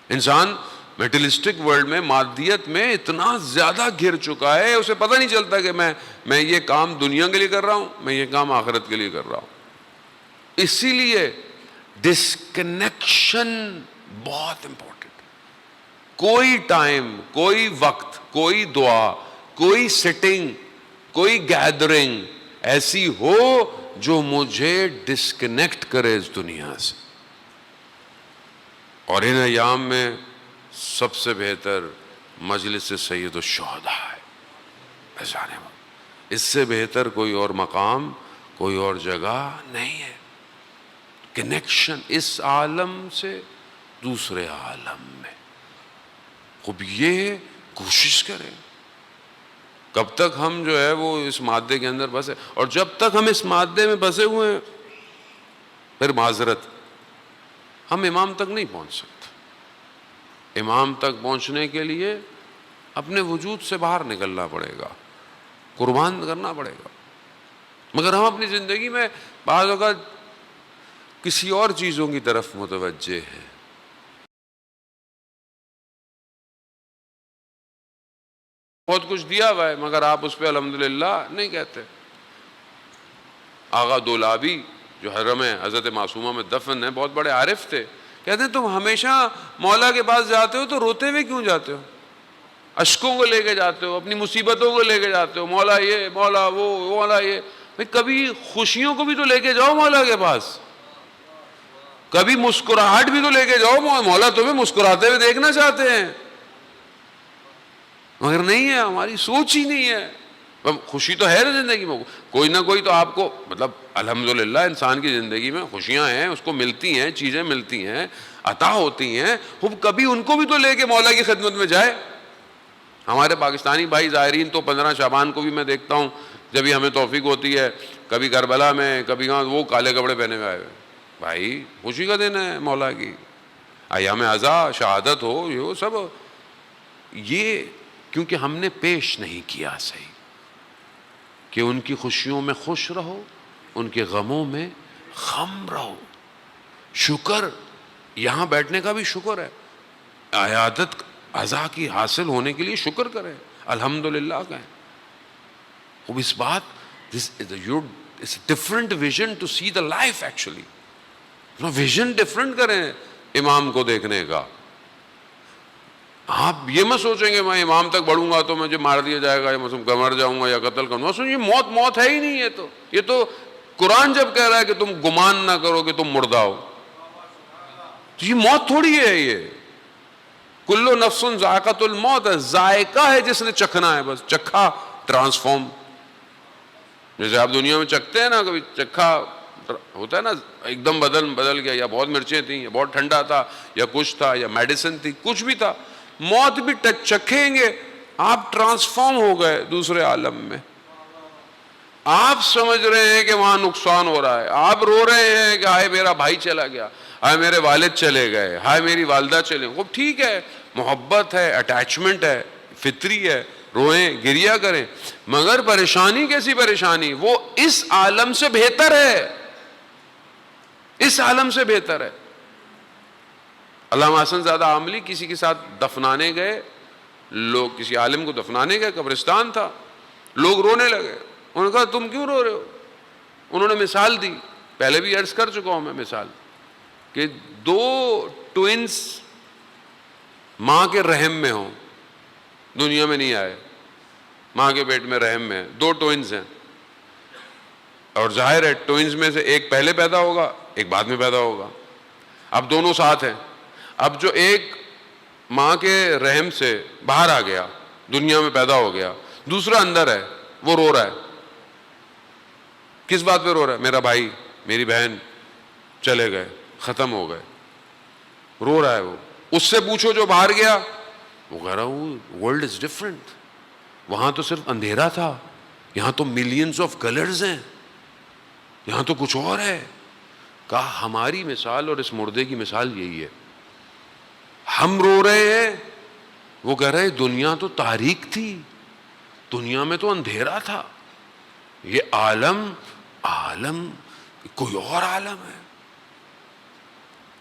انسان میٹلسٹک ورلڈ میں, مادیت میں اتنا زیادہ گھر چکا ہے, اسے پتہ نہیں چلتا کہ میں یہ کام دنیا کے لیے کر رہا ہوں, میں یہ کام آخرت کے لیے کر رہا ہوں. اسی لیے ڈسکنیکشن بہت امپورٹنٹ. کوئی ٹائم, کوئی وقت, کوئی دعا, کوئی سٹنگ, کوئی گیدرنگ ایسی ہو جو مجھے ڈسکنیکٹ کرے اس دنیا سے. اور ان ایام میں سب سے بہتر مجلس سید الشہداء ہے. اس سے بہتر کوئی اور مقام, کوئی اور جگہ نہیں ہے. کنیکشن اس عالم سے دوسرے عالم میں. خوب یہ کوشش کریں. کب تک ہم جو ہے وہ اس مادے کے اندر بسے, اور جب تک ہم اس مادے میں بسے ہوئے ہیں پھر معذرت, ہم امام تک نہیں پہنچ سکتے. امام تک پہنچنے کے لیے اپنے وجود سے باہر نکلنا پڑے گا, قربان کرنا پڑے گا. مگر ہم اپنی زندگی میں بعض اوقات کسی اور چیزوں کی طرف متوجہ ہیں. بہت کچھ دیا ہوا ہے مگر آپ اس پہ الحمدللہ نہیں کہتے. آغا دولابی جو حرم حضرت معصومہ میں دفن ہے, بہت بڑے عارف تھے. کہتے ہیں تم ہمیشہ مولا کے پاس جاتے ہو تو روتے ہوئے کیوں جاتے ہو؟ اشکوں کو لے کے جاتے ہو, اپنی مصیبتوں کو لے کے جاتے ہو, مولا یہ مولا وہ مولا یہ. بھئی کبھی خوشیوں کو بھی تو لے کے جاؤ مولا کے پاس, کبھی مسکراہٹ بھی تو لے کے جاؤ. مولا تمہیں مسکراتے ہوئے دیکھنا چاہتے ہیں, مگر نہیں ہے, ہماری سوچ ہی نہیں ہے. خوشی تو ہے نا زندگی میں, کوئی نہ کوئی تو آپ کو, مطلب الحمدللہ انسان کی زندگی میں خوشیاں ہیں, اس کو ملتی ہیں, چیزیں ملتی ہیں, عطا ہوتی ہیں. کبھی ان کو بھی تو لے کے مولا کی خدمت میں جائے. ہمارے پاکستانی بھائی زائرین تو 15 شعبان کو بھی میں دیکھتا ہوں, جب بھی ہمیں توفیق ہوتی ہے, کبھی کربلا میں, کبھی کہاں, وہ کالے کپڑے پہنے ہوئے آئے ہوئے. بھائی خوشی کا دن ہے مولا کی, ایام عزا, شہادت ہو, یہ سب, یہ کیونکہ ہم نے پیش نہیں کیا صحیح کہ ان کی خوشیوں میں خوش رہو, ان کے غموں میں غم رہو. شکر, یہاں بیٹھنے کا بھی شکر ہے. عیادت عزا کی حاصل ہونے کے لیے شکر کریں, الحمدللہ کہیں. اب اس بات, it's a different vision to see the life actually. Vision different کریں امام کو دیکھنے کا. آپ یہ مت سوچیں گے میں امام تک بڑھوں گا تو مجھے مار دیا جائے گا, یا میں مر جاؤں گا یا قتل کروں گا. سنیے, موت ہے ہی نہیں. یہ تو قرآن جب کہہ رہا ہے کہ تم گمان نہ کرو کہ تم مردہ ہو, تو یہ موت تھوڑی ہے. یہ کلو نفس ذائقۃ الموت ہے, ذائقہ ہے جس نے چکھنا ہے, بس چکھا ٹرانسفارم. جیسے آپ دنیا میں چکھتے ہیں نا, کبھی چکھا ہوتا ہے نا, ایک دم بدل گیا, یا بہت مرچیں تھیں, یا بہت ٹھنڈا تھا, یا کچھ تھا, یا میڈیسن تھی, کچھ بھی تھا. موت بھی چکھیں گے, آپ ٹرانسفارم ہو گئے دوسرے عالم میں. آپ سمجھ رہے ہیں کہ وہاں نقصان ہو رہا ہے, آپ رو رہے ہیں کہ ہائے میرا بھائی چلا گیا, ہائے میرے والد چلے گئے, ہائے میری والدہ چلے گئے. خوب ٹھیک ہے, محبت ہے, اٹیچمنٹ ہے, فطری ہے, روئیں, گریا کریں, مگر پریشانی کیسی پریشانی, وہ اس عالم سے بہتر ہے, اس عالم سے بہتر ہے. علامہ حسن زادہ عاملی کسی کے ساتھ دفنانے گئے لوگ, کسی عالم کو دفنانے گئے, قبرستان تھا, لوگ رونے لگے. انہوں نے کہا تم کیوں رو رہے ہو؟ انہوں نے مثال دی, پہلے بھی عرض کر چکا ہوں میں مثال, کہ 2 ٹوئنس ماں کے رحم میں ہوں, دنیا میں نہیں آئے, ماں کے پیٹ میں رحم میں 2 ٹوئنس ہیں, اور ظاہر ہے ٹوئنس میں سے ایک پہلے پیدا ہوگا, ایک بعد میں پیدا ہوگا. اب دونوں ساتھ ہیں. اب جو ایک ماں کے رحم سے باہر آ گیا, دنیا میں پیدا ہو گیا, دوسرا اندر ہے, وہ رو رہا ہے. کس بات پہ رو رہا ہے؟ میرا بھائی میری بہن چلے گئے, ختم ہو گئے, رو رہا ہے وہ. اس سے پوچھو جو باہر گیا, وہ کہہ رہا ورلڈ از ڈفرنٹ, وہاں تو صرف اندھیرا تھا, یہاں تو ملینز آف کلرز ہیں, یہاں تو کچھ اور ہے. کہا ہماری مثال اور اس مردے کی مثال یہی ہے. ہم رو رہے ہیں, وہ کہہ رہے دنیا تو تاریک تھی, دنیا میں تو اندھیرا تھا, یہ عالم کوئی اور عالم ہے.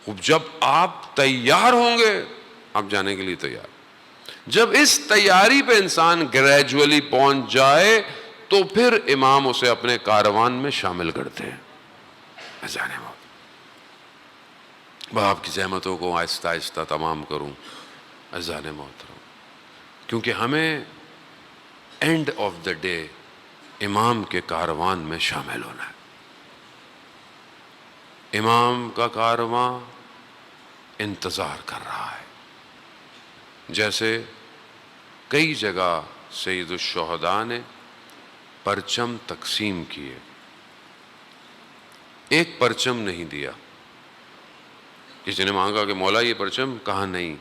خوب جب آپ تیار ہوں گے, آپ جانے کے لیے تیار, جب اس تیاری پہ انسان گریجولی پہنچ جائے تو پھر امام اسے اپنے کاروان میں شامل کرتے ہیں. اذان موت. باپ کی زحمتوں کو آہستہ آہستہ تمام کروں. اذان محترم, کیونکہ ہمیں اینڈ آف دا ڈے امام کے کاروان میں شامل ہونا ہے. امام کا کارواں انتظار کر رہا ہے. جیسے کئی جگہ سید الشہداء نے پرچم تقسیم کیے, ایک پرچم نہیں دیا, کسی نے مانگا کہ مولا یہ پرچم، کہا نہیں،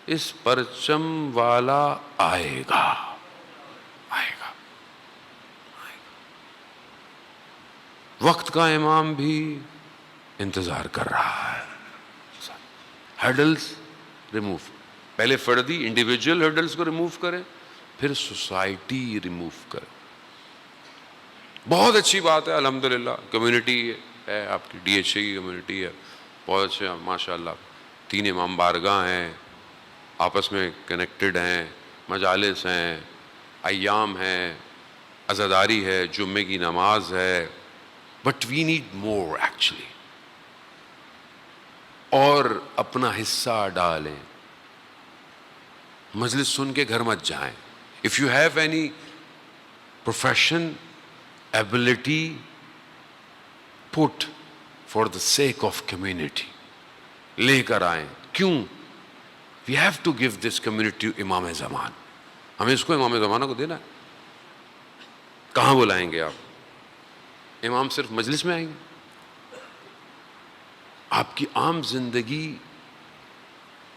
اس پرچم والا آئے گا، آئے گا، آئے گا۔ وقت کا امام بھی انتظار کر رہا ہے۔ ہرڈلز ریموو، پہلے فردی انڈیویجول ہرڈلز کو ریموو کریں، پھر سوسائٹی ریموو کریں۔ بہت اچھی بات ہے، الحمدللہ کمیونٹی ہے، آپ کی ڈی ایچ اے کی کمیونٹی ہے، بہت اچھا ماشاء اللہ، 3 امام بارگاہ ہیں، آپس میں کنیکٹڈ ہیں، مجالس ہیں، ایام ہیں، عزاداری ہے، جمعے کی نماز ہے، but we need more actually, اور اپنا حصہ ڈالیں۔ مجلس سن کے گھر مت جائیں۔ If you have any profession ability, put for the sake of community، لے کر آئیں۔ کیوں؟ we have to give this community امام زمان، ہمیں اس کو امام زمانہ کو دینا ہے۔ کہاں بلائیں گے آپ؟ امام صرف مجلس میں آئیں گے؟ آپ کی عام زندگی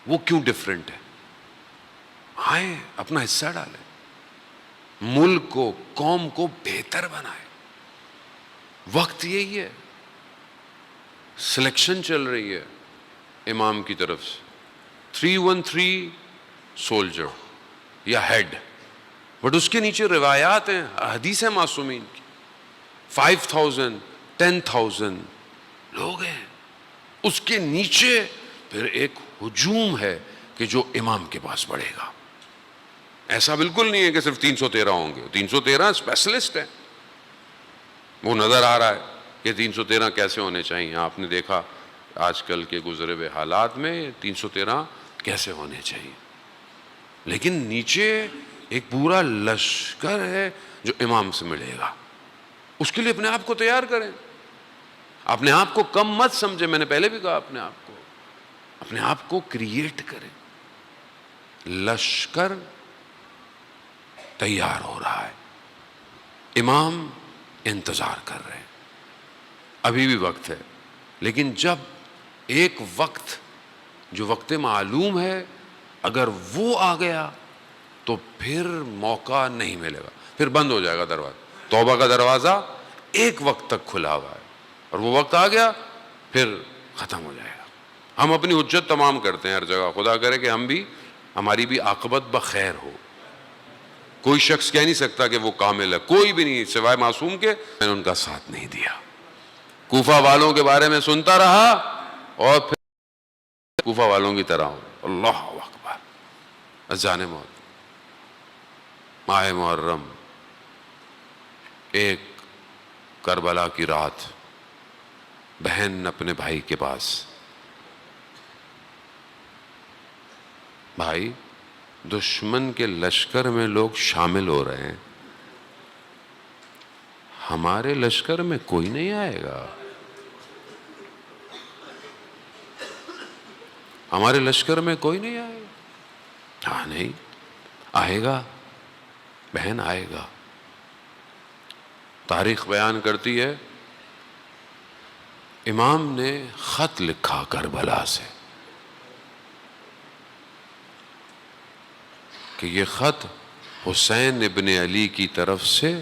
وہ کیوں ڈفرینٹ ہے؟ آئیں، اپنا حصہ ڈالیں، ملک کو، قوم کو بہتر بنائیں۔ وقت یہی ہے، سلیکشن چل رہی ہے امام کی طرف سے، 313 سولجر یا ہیڈ، بٹ اس کے نیچے روایات ہیں، حدیث ہیں معصومین کی، 5000 10,000 لوگ ہیں۔ اس کے نیچے پھر ایک ہجوم ہے کہ جو امام کے پاس بڑھے گا۔ ایسا بالکل نہیں ہے کہ صرف 313 ہوں گے، 313 اسپیشلسٹ ہیں، وہ نظر آ رہا ہے کہ 313 کیسے ہونے چاہیے۔ آپ نے دیکھا آج کل کے گزرے ہوئے حالات میں 313 کیسے ہونے چاہیے، لیکن نیچے ایک پورا لشکر ہے جو امام سے ملے گا۔ اس کے لیے اپنے آپ کو تیار کریں، اپنے آپ کو کم مت سمجھیں، میں نے پہلے بھی کہا اپنے آپ کو کریٹ کریں۔ لشکر تیار ہو رہا ہے، امام انتظار کر رہے ہیں، ابھی بھی وقت ہے، لیکن جب ایک وقت جو وقت معلوم ہے اگر وہ آ گیا تو پھر موقع نہیں ملے گا، پھر بند ہو جائے گا دروازہ۔ توبہ کا دروازہ ایک وقت تک کھلا ہوا ہے، اور وہ وقت آ گیا پھر ختم ہو جائے گا۔ ہم اپنی حجت تمام کرتے ہیں ہر جگہ، خدا کرے کہ ہماری بھی عاقبت بخیر ہو۔ کوئی شخص کہہ نہیں سکتا کہ وہ کامل ہے، کوئی بھی نہیں سوائے معصوم کے۔ میں نے ان کا ساتھ نہیں دیا، کوفہ والوں کے بارے میں سنتا رہا اور پھر کوفہ والوں کی طرح ہوں۔ اللہ اکبر، اذان موت، ماہ محرم، ایک کربلا کی رات، بہن اپنے بھائی کے پاس، بھائی دشمن کے لشکر میں لوگ شامل ہو رہے ہیں، ہمارے لشکر میں کوئی نہیں آئے گا، ہمارے لشکر میں کوئی نہیں آئے گا۔ ہاں نہیں آئے گا، بہن آئے گا۔ تاریخ بیان کرتی ہے امام نے خط لکھا کربلا سے کہ یہ خط حسین ابن علی کی طرف سے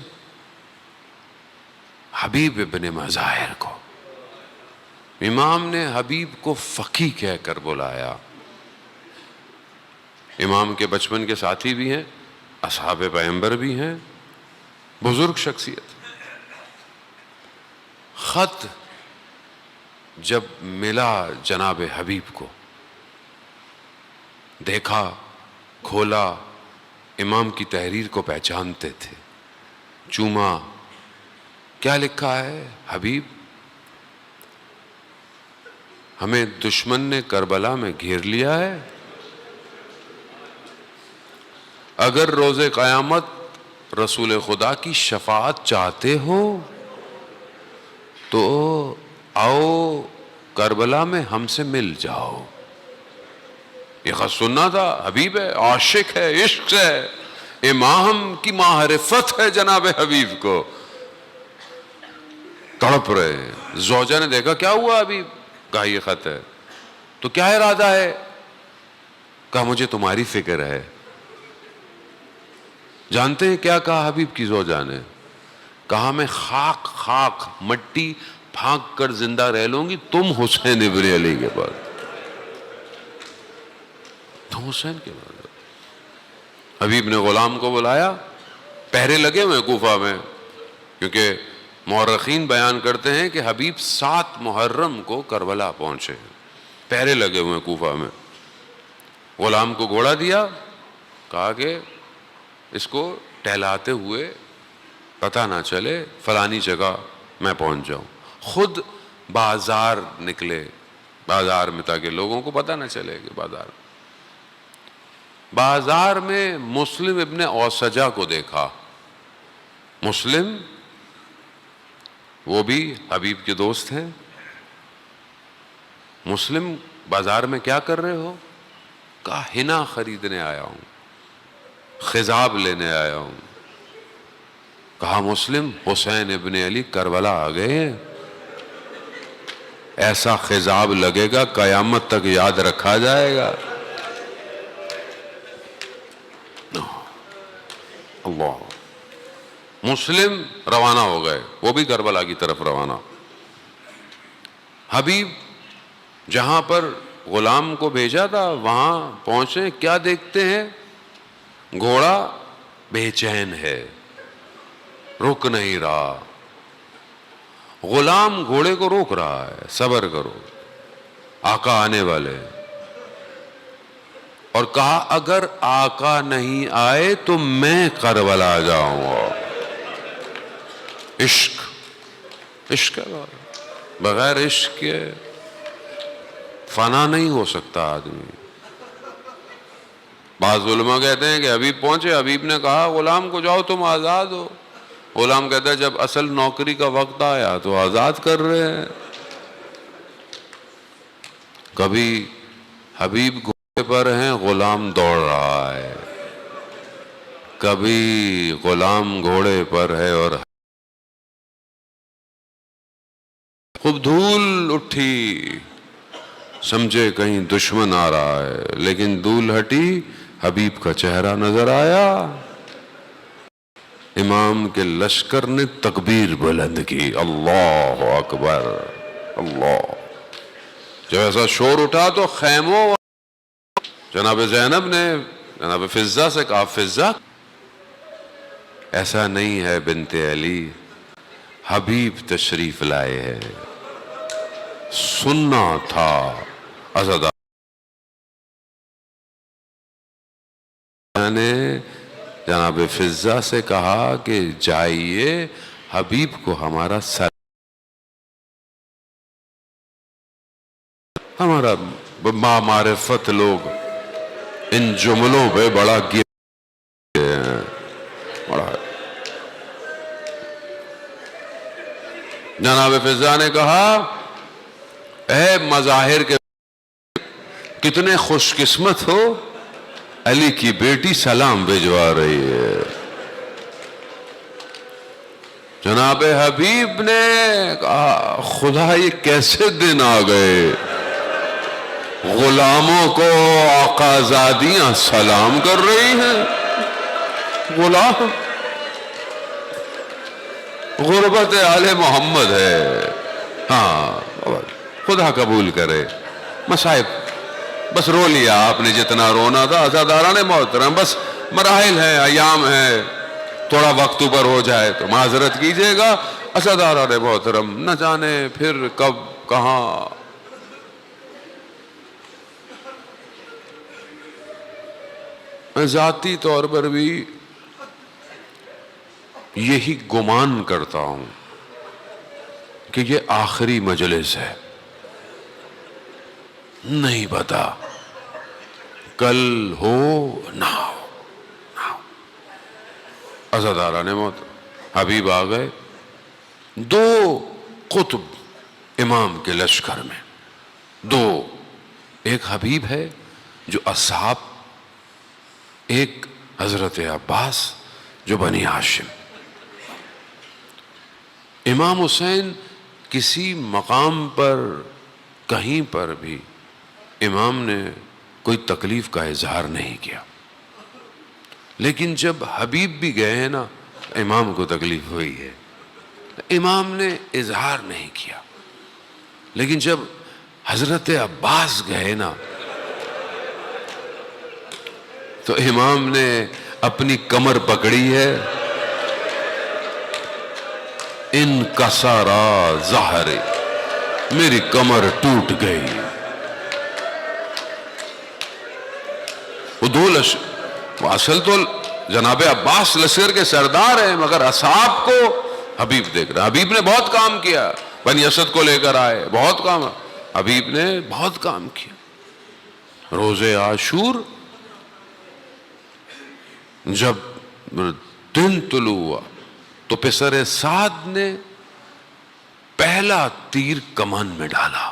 حبیب ابن مظاہر کو۔ امام نے حبیب کو فقی کہہ کر بلایا۔ امام کے بچپن کے ساتھی بھی ہیں، اصحاب پیغمبر بھی ہیں، بزرگ شخصیت۔ خط جب ملا جناب حبیب کو، دیکھا، کھولا، امام کی تحریر کو پہچانتے تھے، چوما، کیا لکھا ہے؟ حبیب، ہمیں دشمن نے کربلا میں گھیر لیا ہے، اگر روز قیامت رسول خدا کی شفاعت چاہتے ہو تو آؤ کربلا میں ہم سے مل جاؤ۔ یہ خط سننا تھا، حبیب ہے، عاشق ہے، عشق ہے، امام کی معرفت ہے جناب حبیب کو، تڑپ رہے ہیں۔ زوجہ نے دیکھا کیا ہوا حبیب؟ کہا یہ خط ہے۔ تو کیا ارادہ ہے؟ کہا مجھے تمہاری فکر ہے۔ جانتے ہیں کیا کہا حبیب کی زوجہ نے؟ کہا میں خاک مٹی پھانک کر زندہ رہ لوں گی تم حسین ابن علی کے بعد، تم حسین کے بعد۔ حبیب نے غلام کو بلایا، پہرے لگے ہوئے کوفہ میں، کیونکہ مورخین بیان کرتے ہیں کہ حبیب 7 محرم کو کربلا پہنچے، پہرے لگے ہوئے کوفہ میں۔ غلام کو گھوڑا دیا، کہا کہ اس کو ٹہلاتے ہوئے پتہ نہ چلے فلانی جگہ میں پہنچ جاؤں۔ خود بازار نکلے، بازار میں، تاکہ لوگوں کو پتہ نہ چلے کہ بازار میں مسلم ابن اوسجہ کو دیکھا۔ مسلم وہ بھی حبیب کے دوست ہیں۔ مسلم بازار میں کیا کر رہے ہو؟ کہا حنا خریدنے آیا ہوں، خضاب لینے آیا ہوں۔ کہا مسلم حسین ابن علی کربلا آ گئے ہیں، ایسا خضاب لگے گا قیامت تک یاد رکھا جائے گا۔ اللہ، مسلم روانہ ہو گئے، وہ بھی کربلا کی طرف روانہ۔ حبیب جہاں پر غلام کو بھیجا تھا وہاں پہنچے، کیا دیکھتے ہیں؟ گھوڑا بے چین ہے، رک نہیں رہا۔ غلام گھوڑے کو روک رہا ہے، صبر کرو، آقا آنے والے۔ اور کہا اگر آقا نہیں آئے تو میں کربلا جاؤں گا۔ عشق ہے، بغیر عشق کے فنا نہیں ہو سکتا آدمی۔ بعض علماء کہتے ہیں کہ حبیب پہنچے، حبیب نے کہا غلام کو جاؤ تم آزاد ہو۔ غلام کہتا ہے جب اصل نوکری کا وقت آیا تو آزاد کر رہے ہیں۔ کبھی حبیب گھوڑے پر ہیں، غلام دوڑ رہا ہے، کبھی غلام گھوڑے پر ہے اور خوب دھول اٹھی، سمجھے کہیں دشمن آ رہا ہے، لیکن دھول ہٹی، حبیب کا چہرہ نظر آیا۔ امام کے لشکر نے تکبیر بلند کی، اللہ اکبر اللہ۔ جب ایسا شور اٹھا تو خیموں، جناب زینب نے جناب فضہ سے کہا فضہ ایسا نہیں ہے بنت علی، حبیب تشریف لائے ہیں، سننا تھا۔ اسد نے جناب فضہ سے کہا کہ جائیے حبیب کو ہمارا سر، ہمارا معرفت لوگ ان جملوں پہ بڑا گر ہیں، بڑا۔ جناب فضہ نے کہا اے مظاہر کے کتنے خوش قسمت ہو، علی کی بیٹی سلام بھجوا رہی ہے۔ جناب حبیب نے کہا خدا یہ کیسے دن آ گئے، غلاموں کو آقازادیاں سلام کر رہی ہیں۔ غلام غربت آل محمد ہے، ہاں خدا قبول کرے۔ مصائب بس رو لیا آپ نے جتنا رونا تھا، عزاداران محترم بس مراحل ہیں، ایام ہیں، تھوڑا وقت اوپر ہو جائے تو معذرت کیجئے گا۔ عزاداران محترم نہ جانے پھر کب کہاں۔ میں ذاتی طور پر بھی یہی گمان کرتا ہوں کہ یہ آخری مجلس ہے، نہیں پتا کل ہو نہ ہو۔ عزاداران محترم حبیب آ گئے، 2 قطب امام کے لشکر میں، 2، ایک حبیب ہے جو اصحاب، ایک حضرت عباس جو بنی ہاشم۔ امام حسین کسی مقام پر کہیں پر بھی امام نے کوئی تکلیف کا اظہار نہیں کیا، لیکن جب حبیب بھی گئے ہیں نا امام کو تکلیف ہوئی ہے، امام نے اظہار نہیں کیا، لیکن جب حضرت عباس گئے نا تو امام نے اپنی کمر پکڑی ہے، انکسرا ظہری، میری کمر ٹوٹ گئی۔ وہ دو وہ اصل تو جناب عباس لشکر کے سردار ہیں، مگر اصحاب کو حبیب دیکھ رہا۔ حبیب نے بہت کام کیا، بنی اسد کو لے کر آئے، بہت کام، حبیب نے بہت کام کیا۔ روزے عاشور جب دن طلوع ہوا تو پسر سعد نے پہلا تیر کمان میں ڈالا۔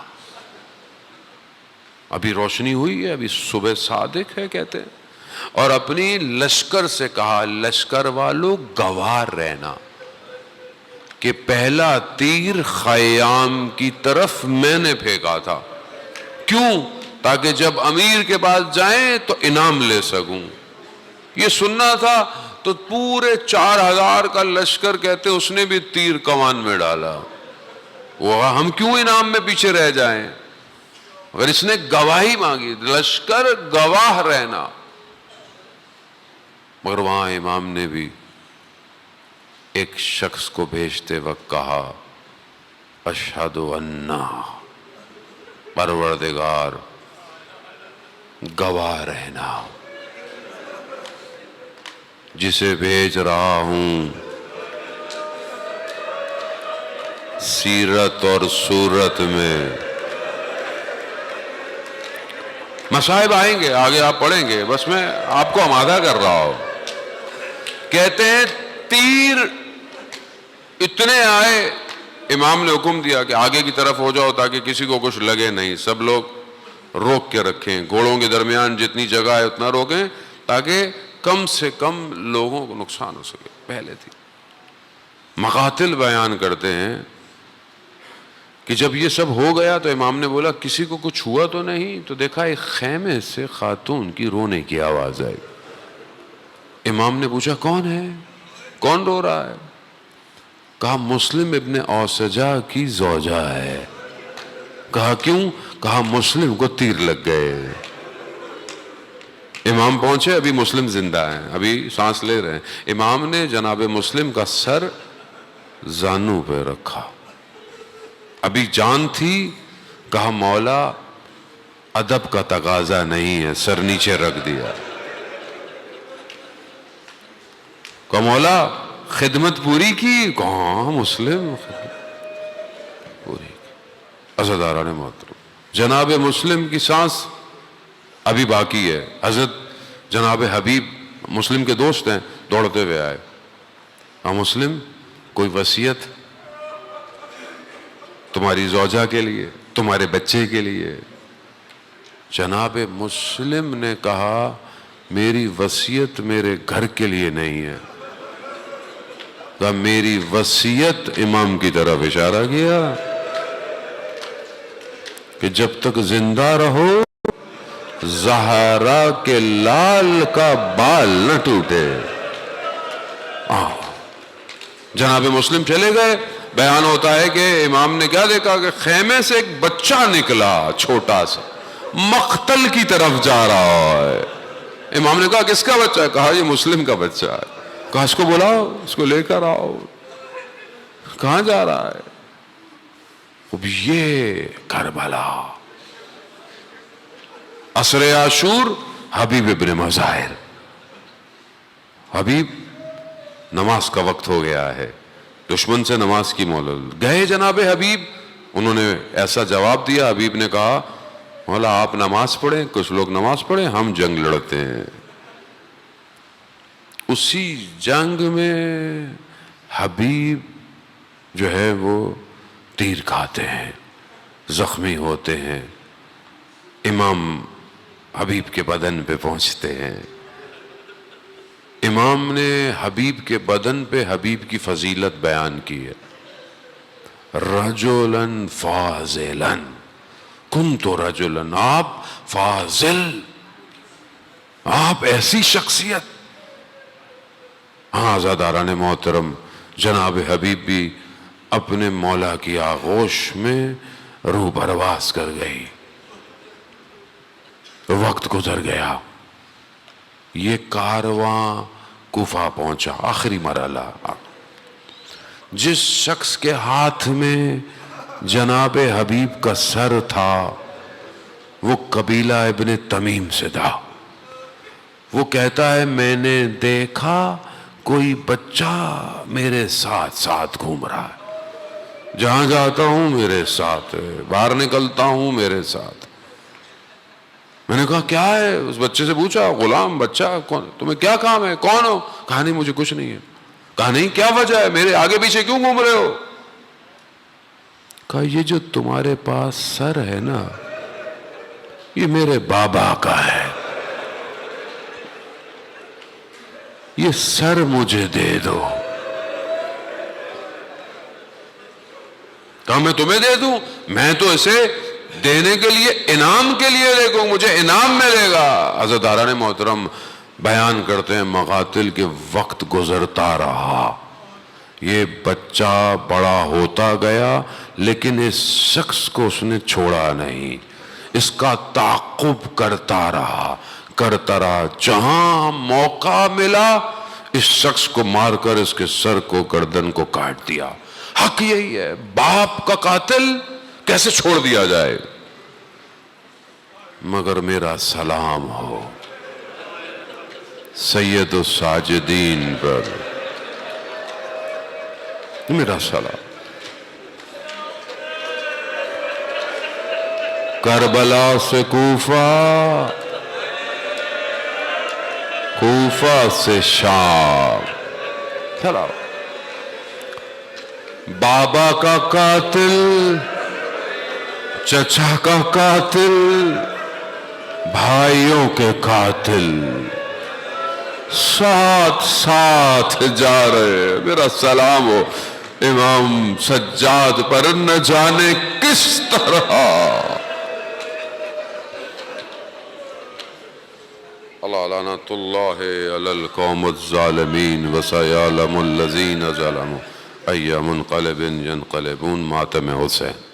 ابھی روشنی ہوئی ہے، ابھی صبح صادق ہے کہتے ہیں، اور اپنی لشکر سے کہا لشکر والو گواہ رہنا کہ پہلا تیر خیام کی طرف میں نے پھینکا تھا، کیوں؟ تاکہ جب امیر کے پاس جائیں تو انعام لے سکوں۔ یہ سننا تھا تو پورے 4000 کا لشکر کہتے اس نے بھی تیر کمان میں ڈالا۔ وہ ہم کیوں انعام میں پیچھے رہ جائیں؟ اگر اس نے گواہی مانگی، لشکر گواہ رہنا، مگر وہاں امام نے بھی ایک شخص کو بھیجتے وقت کہا اشہد انہ، پروردگار گواہ رہنا، جسے بھیج رہا ہوں سیرت اور صورت میں۔ مصائب آئیں گے، آگے آپ پڑھیں گے، بس میں آپ کو آمادہ کر رہا ہوں۔ کہتے ہیں تیر اتنے آئے، امام نے حکم دیا کہ آگے کی طرف ہو جاؤ تاکہ کسی کو کچھ لگے نہیں، سب لوگ روک کے رکھیں، گھوڑوں کے درمیان جتنی جگہ ہے اتنا روکیں تاکہ کم سے کم لوگوں کو نقصان ہو سکے۔ پہلے تھی مقاتل بیان کرتے ہیں کہ جب یہ سب ہو گیا تو امام نے بولا کسی کو کچھ ہوا تو نہیں، تو دیکھا ایک خیمے سے خاتون کی رونے کی آواز آئی۔ امام نے پوچھا کون ہے، کون رو رہا ہے؟ کہا مسلم ابن اوسجہ کی زوجہ ہے۔ کہا کیوں؟ کہا مسلم کو تیر لگ گئے۔ امام پہنچے، ابھی مسلم زندہ ہیں، ابھی سانس لے رہے ہیں۔ امام نے جناب مسلم کا سر زانو پہ رکھا، ابھی جان تھی، کہا مولا ادب کا تقاضا نہیں ہے، سر نیچے رکھ دیا۔ کہا مولا خدمت پوری کی؟ کہاں مسلم پوری کی۔ عزاداران محترم، جناب مسلم کی سانس ابھی باقی ہے۔ حضرت جناب حبیب مسلم کے دوست ہیں، دوڑتے ہوئے آئے، کہا مسلم کوئی وصیت تمہاری زوجہ کے لیے، تمہارے بچے کے لیے؟ جناب مسلم نے کہا میری وصیت میرے گھر کے لیے نہیں ہے، کہا میری وصیت، امام کی طرف اشارہ کیا کہ جب تک زندہ رہو زہرا کے لال کا بال نہ ٹوٹے۔ جناب مسلم چلے گئے۔ بیان ہوتا ہے کہ امام نے کیا دیکھا کہ خیمے سے ایک بچہ نکلا چھوٹا سا، مقتل کی طرف جا رہا ہے۔ امام نے کہا کس کا بچہ ہے؟ کہا یہ مسلم کا بچہ ہے۔ کہا اس کو بلاؤ، اس کو لے کر آؤ۔ کہاں جا رہا ہے؟ اب یہ کربلا، عصر عاشور، حبیب ابن مظاہر۔ حبیب نماز کا وقت ہو گیا ہے، دشمن سے نماز کی مولد گئے جناب حبیب، انہوں نے ایسا جواب دیا۔ حبیب نے کہا مولا آپ نماز پڑھیں، کچھ لوگ نماز پڑھیں، ہم جنگ لڑتے ہیں۔ اسی جنگ میں حبیب جو ہے وہ تیر کھاتے ہیں، زخمی ہوتے ہیں، امام حبیب کے بدن پہ پہنچتے ہیں۔ امام نے حبیب کے بدن پہ حبیب کی فضیلت بیان کی ہے، رجلاً فاضلاً کنت رجلا، آپ فاضل، آپ ایسی شخصیت. ہاں عزاداران محترم، جناب حبیب بھی اپنے مولا کی آغوش میں روح پرواز کر گئی. وقت گزر گیا، یہ کارواں کوفہ پہنچا. آخری مرحلہ، جس شخص کے ہاتھ میں جناب حبیب کا سر تھا وہ قبیلہ ابن تمیم سے تھا. وہ کہتا ہے میں نے دیکھا کوئی بچہ میرے ساتھ ساتھ گھوم رہا ہے، جہاں جاتا ہوں میرے ساتھ ہے، باہر نکلتا ہوں میرے ساتھ. میں نے کہا کیا ہے؟ اس بچے سے پوچھا، غلام بچہ کون، تمہیں کیا کام ہے، کون ہو؟ کہا نہیں مجھے کچھ نہیں ہے. کہا نہیں کیا وجہ ہے، میرے آگے پیچھے کیوں گھوم رہے ہو؟ کہا یہ جو تمہارے پاس سر ہے نا، یہ میرے بابا کا ہے، یہ سر مجھے دے دو. کہا میں تمہیں دے دوں؟ میں تو اسے دینے کے لیے، انعام کے لیے لے گا، مجھے انعام ملے گا. عزاداران محترم بیان کرتے ہیں مقاتل کے وقت گزرتا رہا، یہ بچہ بڑا ہوتا گیا لیکن اس شخص کو اس نے چھوڑا نہیں، اس کا تعاقب کرتا رہا. جہاں موقع ملا اس شخص کو مار کر اس کے سر کو، گردن کو کاٹ دیا. حق یہی ہے، باپ کا قاتل کیسے چھوڑ دیا جائے؟ مگر میرا سلام ہو سید الساجدین پر، میرا سلام. کربلا سے کوفہ، کوفہ سے شام. سلام. بابا کا قاتل، چچا کا قاتل، بھائیوں کے قاتل ساتھ ساتھ جا رہے. میرا سلام ہو امام سجاد پر، نہ جانے کس طرح. اللہ لعنت اللہ علی القوم الظالمین وسیعلم الذین ظلموا ای منقلب ینقلبون. ماتم حسین.